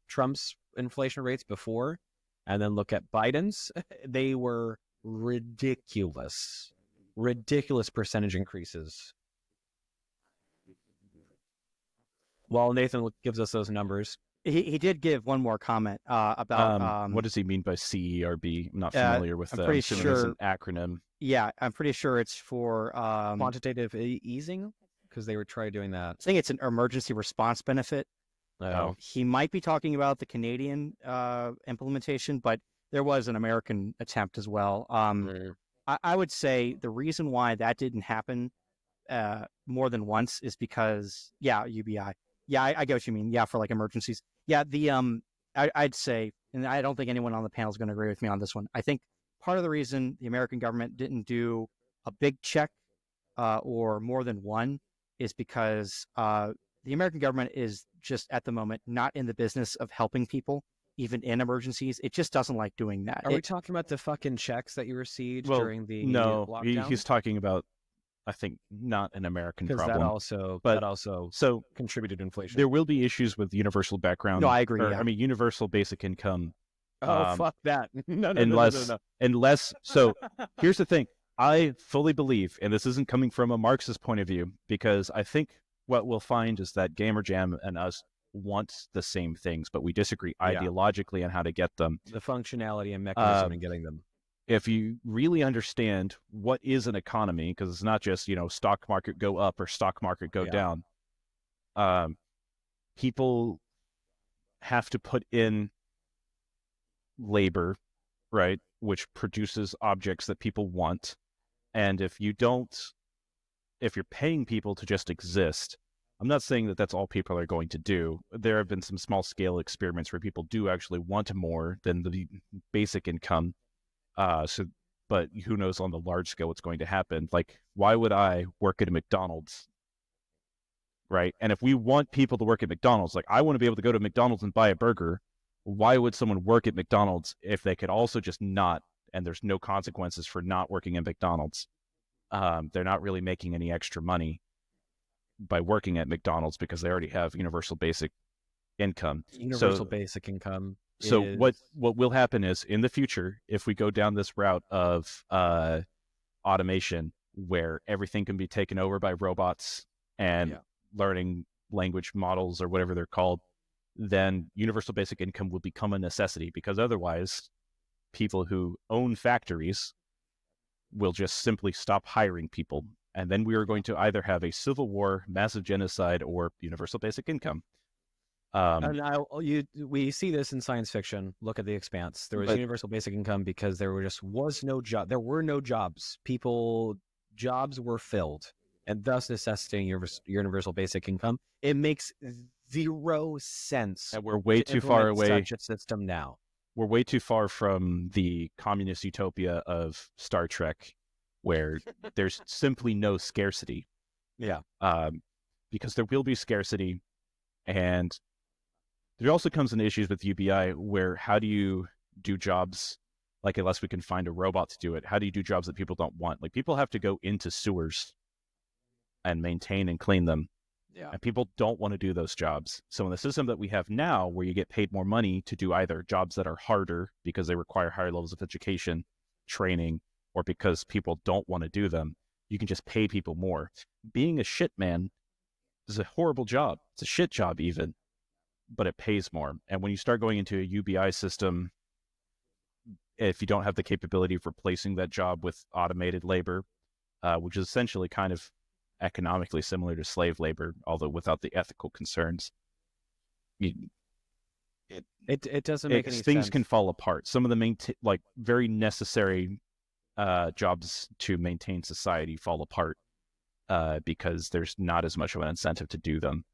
Trump's inflation rates before, and then look at Biden's. They were ridiculous percentage increases. While Nathan gives us those numbers, he did give one more comment about what does he mean by CERB? I'm not familiar with I'm that. pretty It's sure an acronym. Yeah, I'm pretty sure it's for quantitative easing, because they were trying doing that. I think it's an emergency response benefit. Oh. He might be talking about the Canadian implementation, but there was an American attempt as well. I would say the reason why that didn't happen more than once is because, UBI. Yeah, I get what you mean. Yeah, for like emergencies. Yeah, I'd say, and I don't think anyone on the panel is going to agree with me on this one. I think part of the reason the American government didn't do a big check or more than one is because the American government is just at the moment not in the business of helping people, even in emergencies. It just doesn't like doing that. Are we talking about the fucking checks that you received during the lockdown? He's talking about, I think, not an American problem. That also so contributed to inflation. There will be issues with universal background. No, I agree. I mean, universal basic income. Fuck that. No. Unless, so here's the thing. I fully believe, and this isn't coming from a Marxist point of view, because I think what we'll find is that Gamer Jam and us want the same things, but we disagree ideologically on how to get them. The functionality and mechanism in getting them. If you really understand what is an economy, because it's not just, stock market go up or stock market go down. People have to put in labor, right, which produces objects that people want. And if you're paying people to just exist, I'm not saying that that's all people are going to do. There have been some small scale experiments where people do actually want more than the basic income. But who knows on the large scale what's going to happen? Like, why would I work at a McDonald's? Right. And if we want people to work at McDonald's, like I want to be able to go to McDonald's and buy a burger. Why would someone work at McDonald's if they could also just not, and there's no consequences for not working at McDonald's? They're not really making any extra money by working at McDonald's because they already have universal basic income. Basic income. So what will happen is in the future, if we go down this route of automation where everything can be taken over by robots and learning language models or whatever they're called, then universal basic income will become a necessity, because otherwise people who own factories will just simply stop hiring people. And then we are going to either have a civil war, massive genocide, or universal basic income. We see this in science fiction. Look at The Expanse. There was universal basic income because there was no job. There were no jobs. Jobs were filled, and thus necessitating universal basic income. It makes zero sense. And we're way too far away. Such a system now. We're way too far from the communist utopia of Star Trek, where there's simply no scarcity. Yeah. Because there will be scarcity, and there also comes in issues with UBI where how do you do jobs, like unless we can find a robot to do it, how do you do jobs that people don't want? Like people have to go into sewers and maintain and clean them. Yeah. And people don't want to do those jobs. So in the system that we have now, where you get paid more money to do either jobs that are harder because they require higher levels of education, training, or because people don't want to do them, you can just pay people more. Being a shit man is a horrible job. It's a shit job even, but it pays more. And when you start going into a UBI system, if you don't have the capability of replacing that job with automated labor, which is essentially kind of economically similar to slave labor, although without the ethical concerns, it doesn't make any sense. Things can fall apart. Some of the very necessary jobs to maintain society fall apart because there's not as much of an incentive to do them.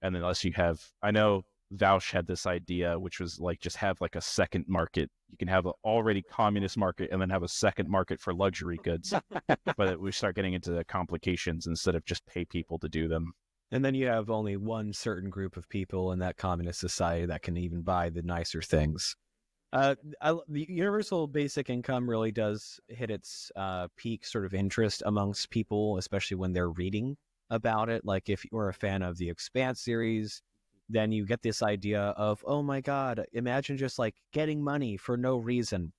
And unless you have, I know Vaush had this idea, which was like just have like a second market. You can have an already communist market and then have a second market for luxury goods. But we start getting into the complications instead of just pay people to do them. And then you have only one certain group of people in that communist society that can even buy the nicer things. The universal basic income really does hit its peak sort of interest amongst people, especially when they're reading. about it. Like if you're a fan of the Expanse series, then you get this idea of, oh my God, imagine just like getting money for no reason.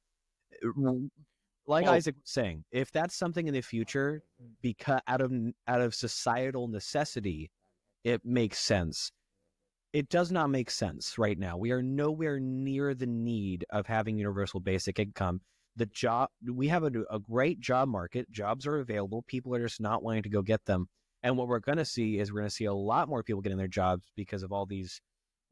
Like Well, Isaac was saying, if that's something in the future, because out of societal necessity, it makes sense. It does not make sense right now. We are nowhere near the need of having universal basic income. We have a great job market. Jobs are available. People are just not wanting to go get them. And what we're going to see is we're going to see a lot more people getting their jobs because of all these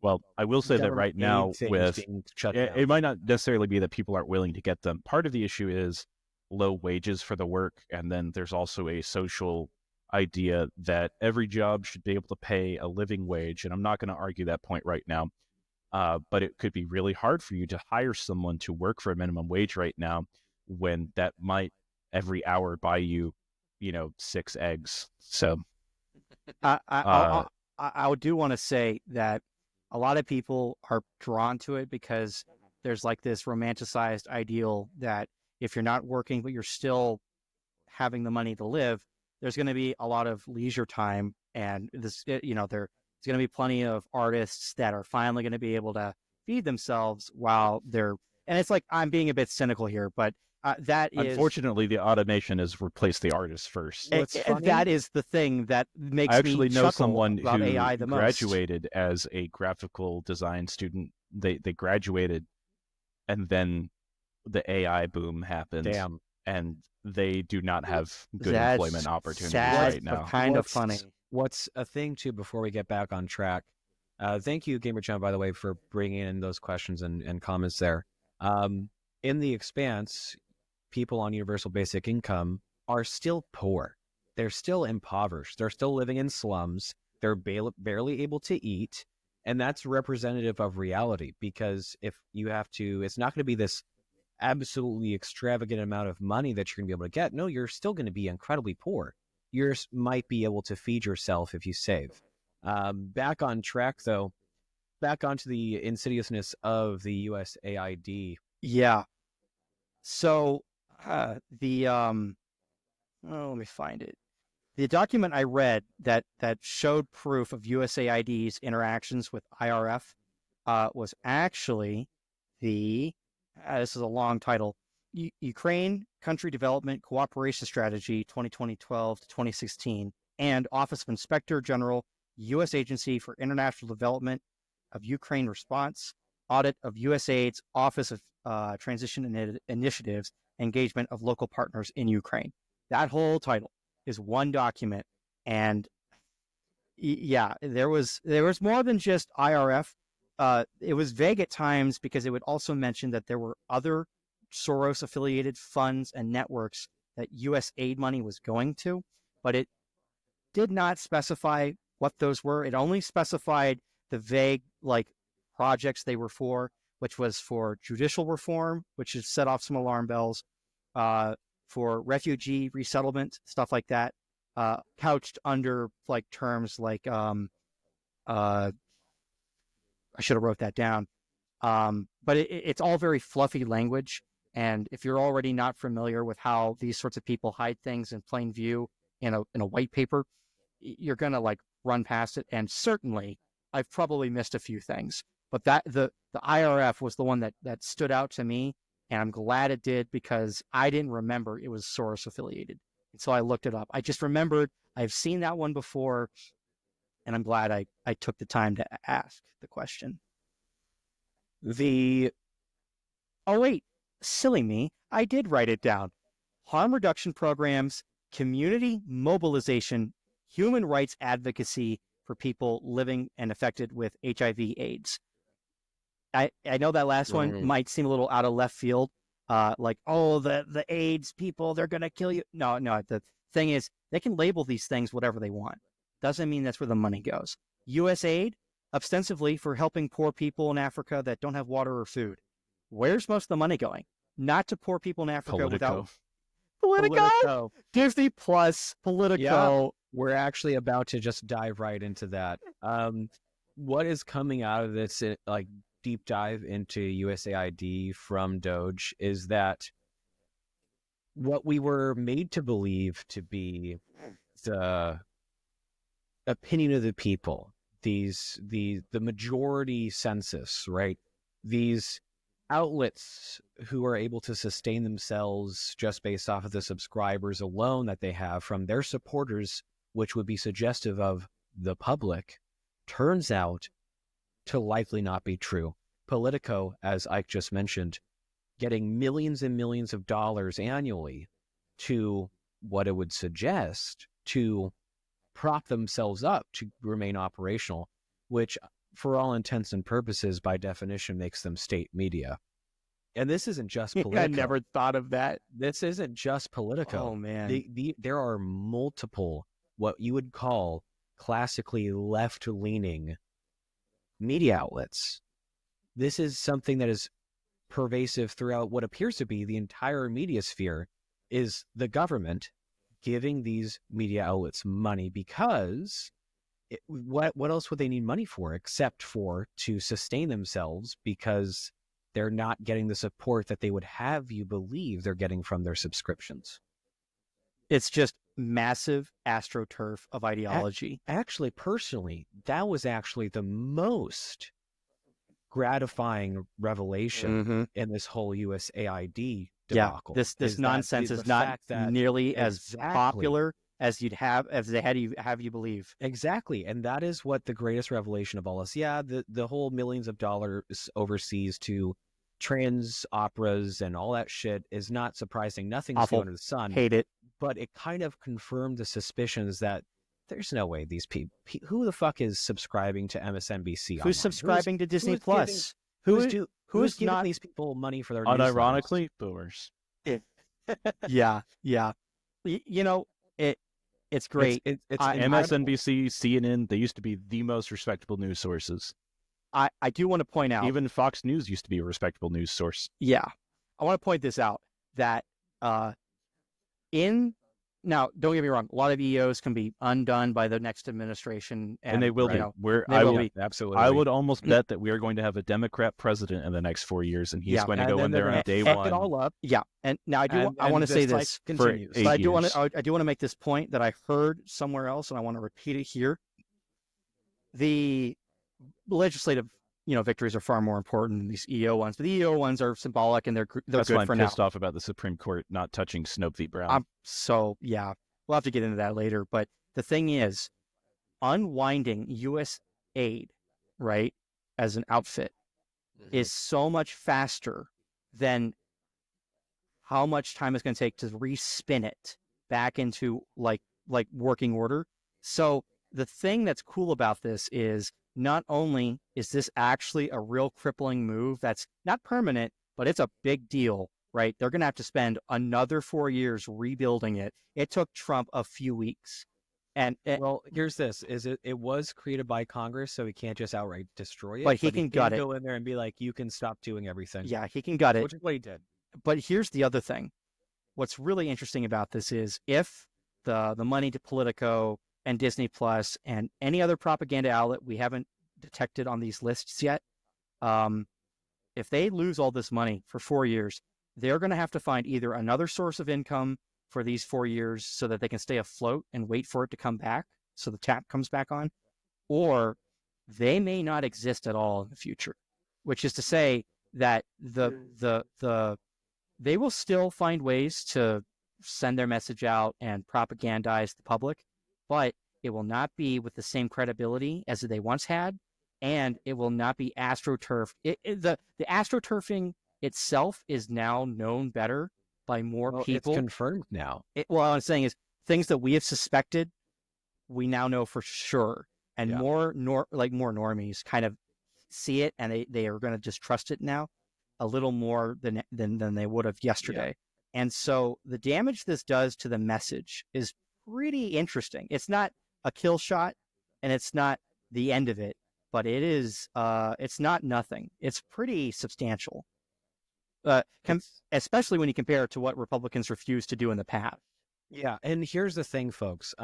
Well, I will say that government right aid now, things being shut down. it might not necessarily be that people aren't willing to get them. Part of the issue is low wages for the work, and then there's also a social idea that every job should be able to pay a living wage. And I'm not going to argue that point right now. But it could be really hard for you to hire someone to work for a minimum wage right now when that might every hour buy you, 6 eggs. So, I uh, I do want to say that a lot of people are drawn to it because there's like this romanticized ideal that if you're not working but you're still having the money to live, there's going to be a lot of leisure time, and there's going to be plenty of artists that are finally going to be able to feed themselves while they're. And it's like I'm being a bit cynical here, but that is unfortunately, the automation has replaced the artist first. What's that funny? is the thing that I makes me actually know chuckle someone about who AI the most. graduated as a graphical design student. They graduated, and then the AI boom happened, Damn. and they do not have good That's employment opportunities sad, right but now. kind of funny. What's a thing too before we get back on track? Thank you, Gamer John, by the way, for bringing in those questions and comments there. In the Expanse, people on universal basic income are still poor. They're still impoverished. They're still living in slums. They're barely able to eat. And that's representative of reality because if you have to, it's not going to be this absolutely extravagant amount of money that you're going to be able to get. No, you're still going to be incredibly poor. You might be able to feed yourself if you save. Back on track, though, back onto the insidiousness of the USAID. Yeah. So let me find it. The document I read that showed proof of USAID's interactions with IRF was actually the this is a long title. Ukraine Country Development Cooperation Strategy 2012 to 2016 and Office of Inspector General, U.S. Agency for International Development of Ukraine Response, Audit of USAID's Office of Transition Initiatives, Engagement of Local Partners in Ukraine. That whole title is one document, and yeah, there was more than just IRF. It was vague at times because it would also mention that there were other Soros affiliated funds and networks that US aid money was going to, but it did not specify what those were. It only specified the vague like projects they were for, which was for judicial reform, which has set off some alarm bells, for refugee resettlement, stuff like that, couched under like terms like I should have wrote that down. But it's all very fluffy language. And if you're already not familiar with how these sorts of people hide things in plain view in a white paper, you're gonna like run past it. And certainly, I've probably missed a few things. But the IRF was the one that stood out to me, and I'm glad it did because I didn't remember it was Soros affiliated, and so I looked it up. I just remembered I've seen that one before, and I'm glad I took the time to ask the question. The Oh, wait, silly me. I did write it down. Harm reduction programs, community mobilization, human rights advocacy for people living and affected with HIV/AIDS. I know that last one might seem a little out of left field. Like, oh, the AIDS people, they're going to kill you. No, the thing is, they can label these things whatever they want. Doesn't mean that's where the money goes. USAID, ostensibly for helping poor people in Africa that don't have water or food. Where's most of the money going? Not to poor people in Africa without Politico, Disney Plus, Politico. Yeah, we're actually about to just dive right into that. What is coming out of this, like deep dive into USAID from Doge, is that what we were made to believe to be the opinion of the people, the majority census, right? These outlets who are able to sustain themselves just based off of the subscribers alone that they have from their supporters, which would be suggestive of the public, turns out to likely not be true. Politico, as Ike just mentioned, getting millions and millions of dollars annually to what it would suggest to prop themselves up to remain operational, which for all intents and purposes, by definition, makes them state media. And this isn't just Politico. I never thought of that. This isn't just Politico. Oh, man. There are multiple, what you would call classically left-leaning media outlets. This is something that is pervasive throughout what appears to be the entire media sphere, is the government giving these media outlets money because what else would they need money for except for to sustain themselves, because they're not getting the support that they would have you believe they're getting from their subscriptions. It's just massive astroturf of ideology. Actually, personally, that was actually the most gratifying revelation in this whole USAID debacle. Yeah, this nonsense is not nearly as popular as they have you believe. Exactly, and that is what the greatest revelation of all is. Yeah, the whole millions of dollars overseas to trans operas and all that shit is not surprising. Nothing's new under the sun. Hate it. But it kind of confirmed the suspicions that there's no way these people, who the fuck is subscribing to MSNBC? Who's subscribing to Disney Plus? Who's giving not, these people money for their unironically boomers? Yeah. You know, it's great. It's MSNBC, CNN. They used to be the most respectable news sources. I do want to point out, even Fox News used to be a respectable news source. Yeah, I want to point this out that now, don't get me wrong, a lot of EOs can be undone by the next administration, and they will be. Absolutely. I would almost bet that we are going to have a Democrat president in the next 4 years, and he's going to go in there on day one. It all up. Yeah, and now I want to say this. Continues. I do want to make this point that I heard somewhere else, and I want to repeat it here. The legislative victories are far more important than these EO ones. But the EO ones are symbolic, and they're That's good why I'm for now. pissed off about the Supreme Court not touching Snope v. Brown. Yeah, we'll have to get into that later. But the thing is, unwinding U.S. aid, right, as an outfit, is so much faster than how much time it's going to take to respin it back into like working order. So the thing that's cool about this is, not only is this actually a real crippling move that's not permanent, but it's a big deal, right? They're going to have to spend another 4 years rebuilding it. It took Trump a few weeks. Well, here's this: it was created by Congress, so he can't just outright destroy it. But he can gut it. Go in there and be like, "You can stop doing everything." Yeah, he can gut it. Which is what he did. But here's the other thing: what's really interesting about this is, if the money to Politico and Disney Plus and any other propaganda outlet we haven't detected on these lists yet, if they lose all this money for 4 years, they're going to have to find either another source of income for these 4 years so that they can stay afloat and wait for it to come back, so the tap comes back on, or they may not exist at all in the future, which is to say that they will still find ways to send their message out and propagandize the public, but it will not be with the same credibility as they once had, and it will not be astroturfed. The astroturfing itself is now known better by more people. It's confirmed now. What I'm saying is, things that we have suspected, we now know for sure, and more normies kind of see it, and they are going to just trust it now a little more than they would have yesterday. Yeah. And so the damage this does to the message is pretty interesting. It's not a kill shot, and it's not the end of it, but it is. It's not nothing. It's pretty substantial, especially when you compare it to what Republicans refused to do in the past. Yeah, and here's the thing, folks.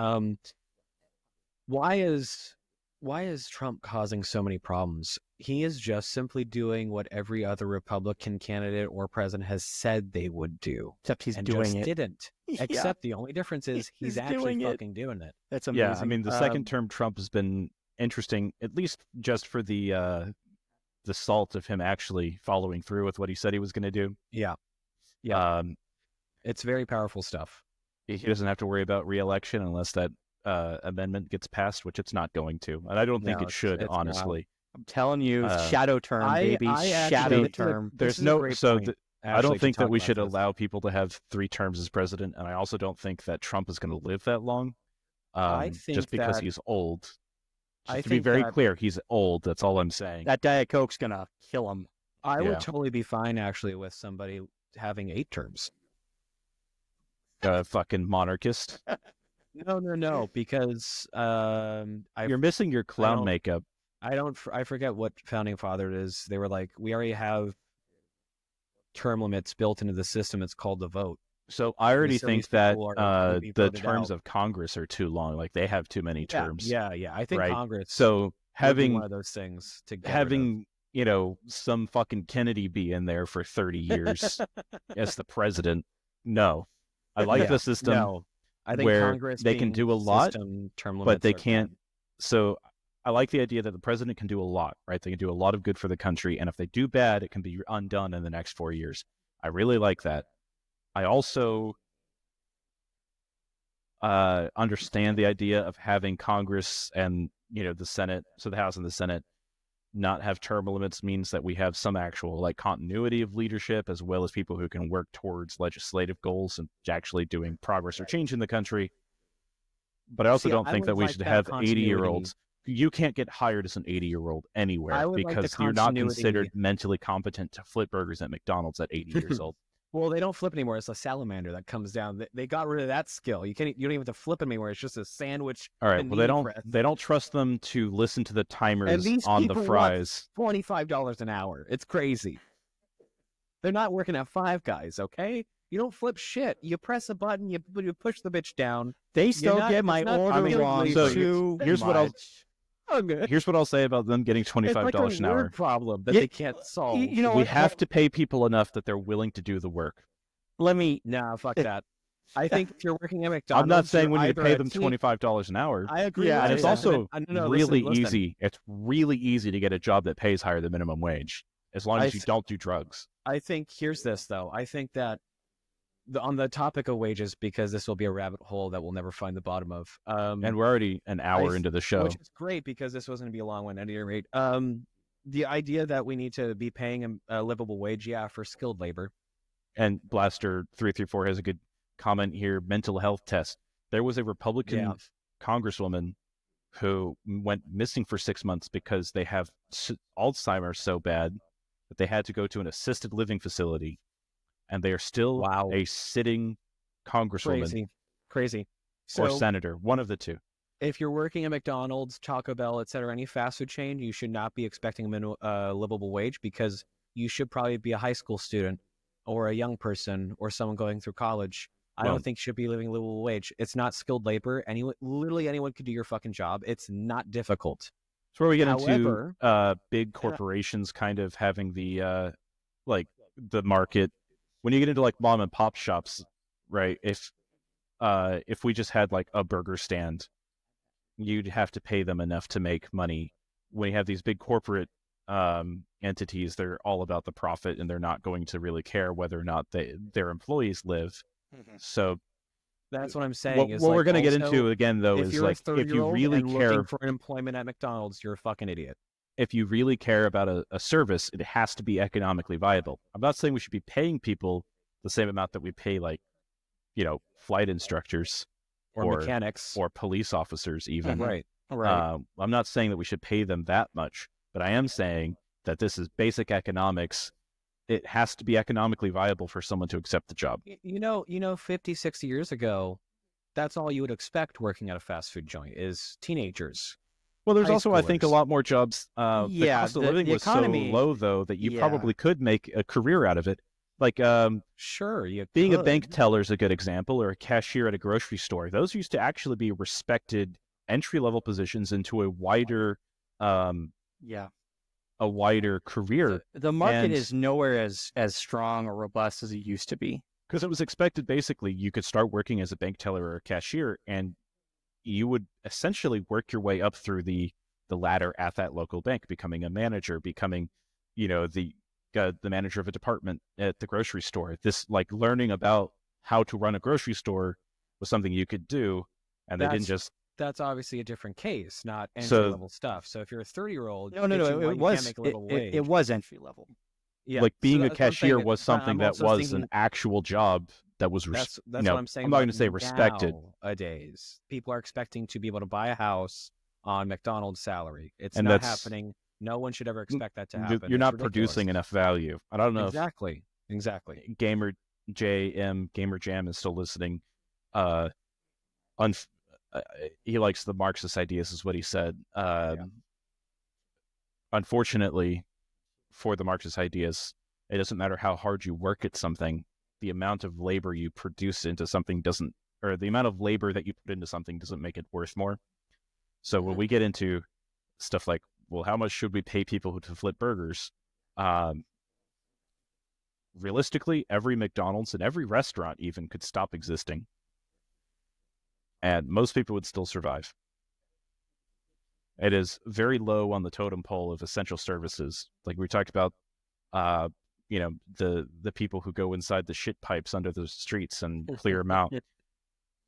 Why is why is Trump causing so many problems? He is just simply doing what every other Republican candidate or president has said they would do, Except he's and doing just it. didn't. Yeah, Except the only difference is he's actually doing it. fucking doing it. That's Yeah, I amazing. mean, the second term Trump has been interesting, at least just for the salt of him actually following through with what he said he was going to do. Yeah, it's very powerful stuff. He doesn't have to worry about re-election unless that amendment gets passed, which it's not going to, and I don't think No, it should, it's honestly. I'm telling you, shadow term, baby, shadow term. There's this is a no great so point, I don't actually, to think that talk we about should this. allow people to have 3 terms as president, and I also don't think that Trump is going to live that long. I think just because that- he's old. I Just to be think very that- clear, he's old. That's all I'm saying. That Diet Coke's gonna kill him. I Yeah. would totally be fine actually with somebody having 8 terms. Fucking monarchist. No, because You're missing your clown don't- makeup. I forget what founding father it is. They were like, we already have term limits built into the system. It's called the vote. So I already so these think that people are gonna be the voted terms out. of Congress are too long. Like they have too many terms. Yeah. I think right? Congress So would be having one of those things to get rid of. having some fucking Kennedy be in there for 30 years as the president. No, I like the system. No, I think where Congress they can being do a lot, term limits but they are can't. bad. So I like the idea that the president can do a lot, right? They can do a lot of good for the country, and if they do bad, it can be undone in the next 4 years. I really like that. I also understand the idea of having Congress and the Senate, so the House and the Senate, not have term limits means that we have some actual like continuity of leadership, as well as people who can work towards legislative goals and actually doing progress or change in the country. But I also don't think that we should have 80-year-olds. You can't get hired as an 80-year-old anywhere because you're not considered mentally competent to flip burgers at McDonald's at 80 years old. Well, they don't flip anymore. It's a salamander that comes down. They got rid of that skill. You don't even have to flip anymore. It's just a sandwich. All right. Well, they don't trust them to listen to the timers on the fries. $25 an hour. It's crazy. They're not working at Five Guys, okay? You don't flip shit. You press a button. You push the bitch down. They still get my order wrong. So here's what I'll say about them getting $25 an hour. Problem that they can't solve. We have to pay people enough that they're willing to do the work. Nah, fuck that. I think if you're working at McDonald's, I'm not saying we need to pay them $25 an hour. I agree. Yeah, and it's also really listen. easy. It's really easy to get a job that pays higher than minimum wage, as long as you don't do drugs. I think here's this though. I think that on the topic of wages, because this will be a rabbit hole that we'll never find the bottom of. And we're already an hour into the show, which is great because this wasn't going to be a long one at any rate. The idea that we need to be paying a livable wage, for skilled labor. And Blaster 334 has a good comment here. Mental health test. There was a Republican congresswoman who went missing for 6 months because they have Alzheimer's so bad that they had to go to an assisted living facility. And they are still a sitting congresswoman. Crazy. Or senator, one of the two. If you're working at McDonald's, Taco Bell, etc., any fast food chain, you should not be expecting a livable wage because you should probably be a high school student or a young person or someone going through college. I don't think you should be living a livable wage. It's not skilled labor. Literally anyone could do your fucking job. It's not difficult. It's where we get into big corporations kind of having the the market. When you get into like mom and pop shops, right? If we just had like a burger stand, you'd have to pay them enough to make money. When you have these big corporate entities, they're all about the profit, and they're not going to really care whether or not their employees live. Mm-hmm. So that's what I'm saying. What we're going to get into again, though, is like if you really care for an employment at McDonald's, you're a fucking idiot. If you really care about a service, it has to be economically viable. I'm not saying we should be paying people the same amount that we pay, like, flight instructors or mechanics or police officers even. Right. I'm not saying that we should pay them that much, but I am saying that this is basic economics. It has to be economically viable for someone to accept the job. 50, 60 years ago, that's all you would expect working at a fast food joint is teenagers. Well, there's also, I think, a lot more jobs. The cost of living was economy, so low, though, that you probably could make a career out of it. Like, sure, being a bank teller is a good example, or a cashier at a grocery store. Those used to actually be respected entry-level positions into a wider Yeah. a wider career. The market And- is nowhere as strong or robust as it used to be. Because it was expected, basically, you could start working as a bank teller or a cashier, and you would essentially work your way up through the ladder at that local bank, becoming a manager, becoming, the manager of a department at the grocery store. This, like, learning about how to run a grocery store was something you could do, and they didn't just. That's obviously a different case, not So- entry level stuff. So if you're a 30-year-old, No, it was it was entry level. Yeah, Like, being so a that's what I'm cashier saying. was something I'm that also was thinking an actual job that was, that's what what I'm saying. I'm not going to about say respected. Nowadays, people are expecting to be able to buy a house on McDonald's salary. It's And not that's- happening. No one should ever expect that to happen. You're It's not ridiculous. producing enough value. I don't know Exactly. if Gamer Jam is still listening. He likes the Marxist ideas, is what he said. Unfortunately, for the Marxist ideas, it doesn't matter how hard you work at something. The amount of labor you produce into something doesn't, or the amount of labor that you put into something doesn't make it worth more. So when we get into stuff like, well, how much should we pay people to flip burgers? Realistically, every McDonald's and every restaurant even could stop existing, and most people would still survive. It is very low on the totem pole of essential services. Like we talked about, the people who go inside the shit pipes under the streets and clear them out.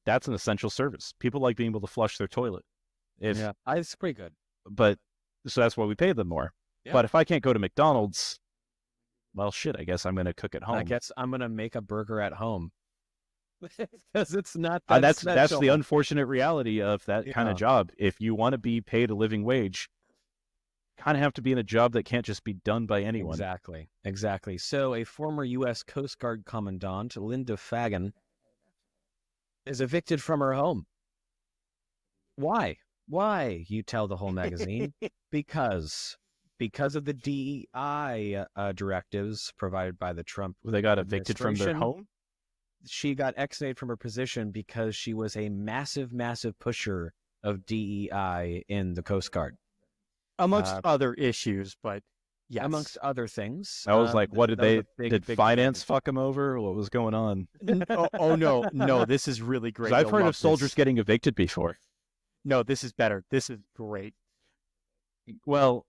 That's an essential service. People like being able to flush their toilet. It's pretty good. But so that's why we pay them more. Yeah. But if I can't go to McDonald's, well, shit, I guess I'm going to cook at home. I guess I'm gonna make a burger at home because it's not That's special. the unfortunate reality of that kind of job. If you want to be paid a living wage, kind of have to be in a job that can't just be done by anyone. Exactly. So a former U.S. Coast Guard commandant, Linda Fagan, is evicted from her home. Why? You tell the whole magazine. Because of the DEI directives provided by the Trump They got evicted from their administration. home? She got exonerated from her position because she was a massive pusher of DEI in the Coast Guard. Amongst other issues, but yes. Amongst other things. I was like, what did that was they, a did big finance thing. fuck them over? What was going on? No, this is really great. 'Cause I've You'll heard love of soldiers this. getting evicted before. No, this is better. This is great. Well,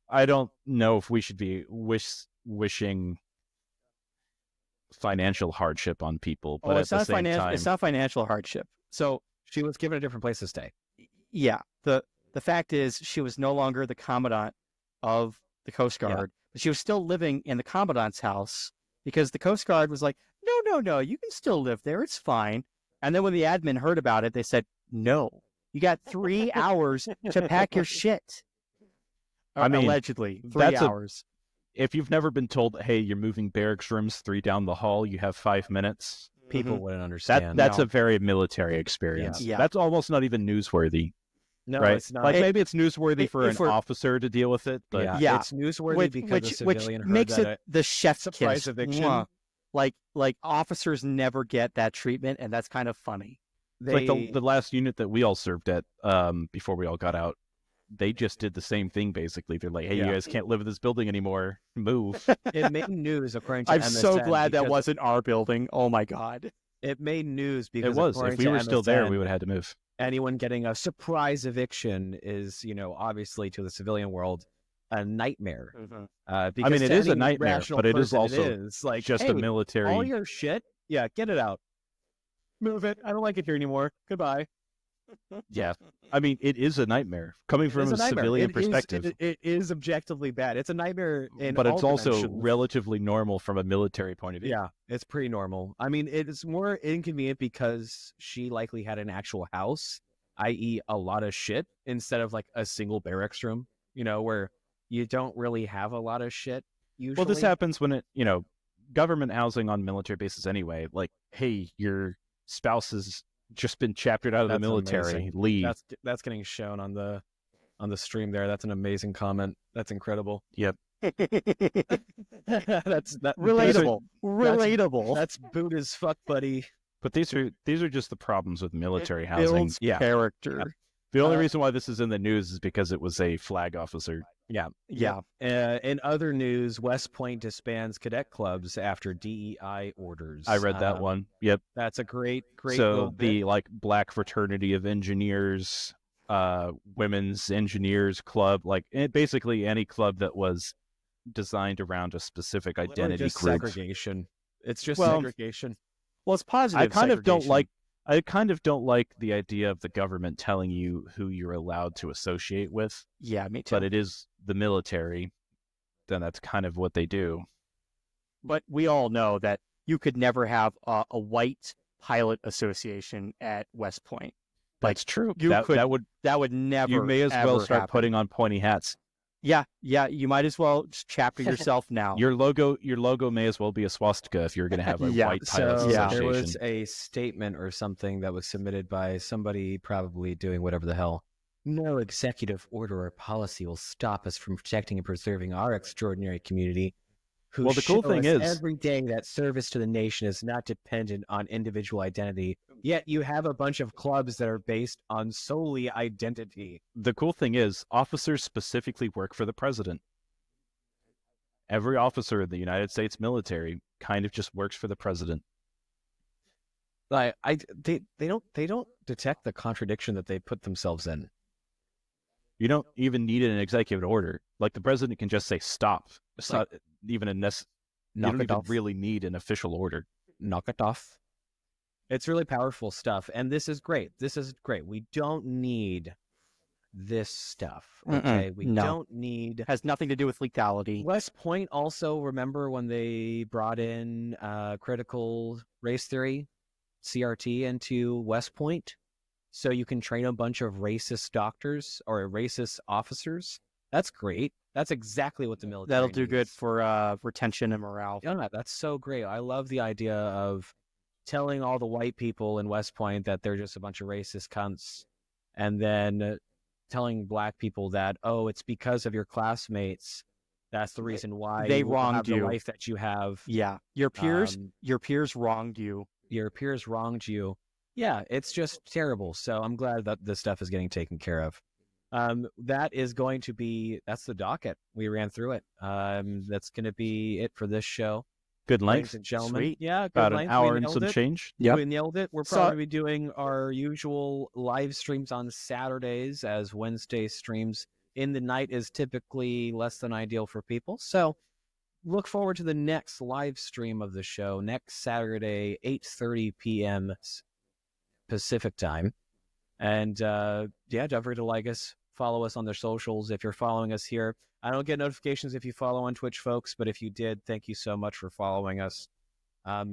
I don't know if we should be wishing financial hardship on people, but at the same time, it's not financial hardship. So She was given a different place to stay. yeah, the fact is she was no longer the commandant of the Coast Guard, but she was still living in the commandant's house because the Coast Guard was like, no, you can still live there. It's fine. And then when the admin heard about it, they said, no, you got 3 hours to pack your shit. I mean, allegedly 3 that's hours. if you've never been told, hey, you're moving barracks rooms 3 down the hall, you have 5 minutes. People Mhm. wouldn't understand. That's No. a very military experience. Yeah. That's almost not even newsworthy, No, right? it's not. Like maybe it's newsworthy for if an we're- officer to deal with it, but Yeah. It's newsworthy because a civilian heard makes that it the chef's surprise kiss. eviction. Mwah. Like officers never get that treatment, and that's kind of funny. it's like the last unit that we all served at before we all got out. They just did the same thing, basically. They're like, hey, you guys can't live in this building anymore. Move. it made news according to I'm MSN. so glad that because wasn't our building. Oh my god. It made news because It was. according If we to were still there, MSN, we would have had to move. anyone getting a surprise eviction is, obviously to the civilian world, a nightmare. Mm-hmm. Because mean, it to is a any nightmare, rational but it is person, also it is like Just hey, a military. all your shit, get it out, move it. I don't like it here anymore. Goodbye. Yeah. I mean, it is a nightmare coming It from is a a nightmare. civilian It is- perspective. it is objectively bad. It's a nightmare in But all it's also dimensions. relatively normal from a military point of view. Yeah, it's pretty normal. I mean, it's more inconvenient because she likely had an actual house, i.e., a lot of shit, instead of like a single barracks room, where you don't really have a lot of shit usually. Well, this happens when government housing on military bases anyway. Like, hey, your spouse has just been chaptered out of the That's amazing. military. Leave. That's getting shown on the stream there. That's an amazing comment. That's incredible. Yep. That's Relatable. That's boot as fuck, buddy. But these are just the problems with military housing. Builds character. The only reason why this is in the news is because it was a flag officer. Yeah. Yeah. In other news, West Point disbands cadet clubs after DEI orders. I read that one. Yep. That's a great So little bit. the like Black Fraternity of Engineers, Women's Engineers Club, like basically any club that was designed around a specific Literally identity just group. segregation. It's just Well, segregation. Well, it's positive. I kind of don't segregation. like the idea of the government telling you who you're allowed to associate with. Yeah, me too. But it is the military, then that's kind of what they do. But we all know that you could never have a white pilot association at West Point. That's true. You that would never. You may as well ever start happen. putting on pointy hats. Yeah. You might as well just chapter yourself now. Your logo may as well be a swastika if you're going to have a Yeah. white pilot So association. there was a statement or something that was submitted by somebody probably doing whatever the hell. No executive order or policy will stop us from protecting and preserving our extraordinary community. Who Well, the cool show thing us is- every day that service to the nation is not dependent on individual identity. Yet you have a bunch of clubs that are based on solely identity. The cool thing is, officers specifically work for the president. Every officer in the United States military kind of just works for the president. Like they don't detect the contradiction that they put themselves in. You don't even need an executive order. Like the president can just say stop. It's not even a you don't even really need an official order. Knock it off. It's really powerful stuff, and this is great. We don't need this stuff. Okay, we don't need. Has nothing to do with lethality. West Point also, remember when they brought in critical race theory, CRT, into West Point, so you can train a bunch of racist doctors or racist officers? That's great. That's exactly what the military That'll do good needs. for retention and morale. Yeah, that's so great. I love the idea of telling all the white people in West Point that they're just a bunch of racist cunts, and then telling black people that, oh, it's because of your classmates. That's the reason why They you wronged have the you. life that you have. Yeah, your peers wronged you. Your peers wronged you. Yeah, it's just terrible. So I'm glad that this stuff is getting taken care of. That's the docket. We ran through it. That's going to be it for this show. Good Ladies length. and gentlemen. Sweet. Yeah, good About an length. hour We and nailed some it. change. Yep. We nailed it. We're So- probably doing our usual live streams on Saturdays, as Wednesday streams in the night is typically less than ideal for people. So look forward to the next live stream of the show next Saturday, 8:30 p.m. Pacific time. And don't forget to like us, follow us on their socials if you're following us here. I don't get notifications if you follow on Twitch, folks, but if you did, thank you so much for following us.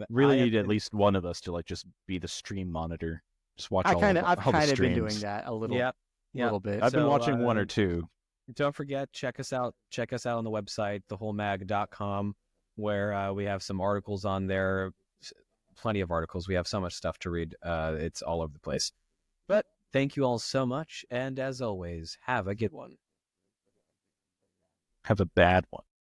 Really I need have at least one of us to like just be the stream monitor. Just watch I've all kind the of been streams. doing that a little, Yep. little bit. I've been So, watching one or two. Don't forget, check us out on the website, thewholemag.com, where we have some articles on there. Plenty of articles. We have so much stuff to read. It's all over the place. But thank you all so much. And as always, have a good one. Have a bad one.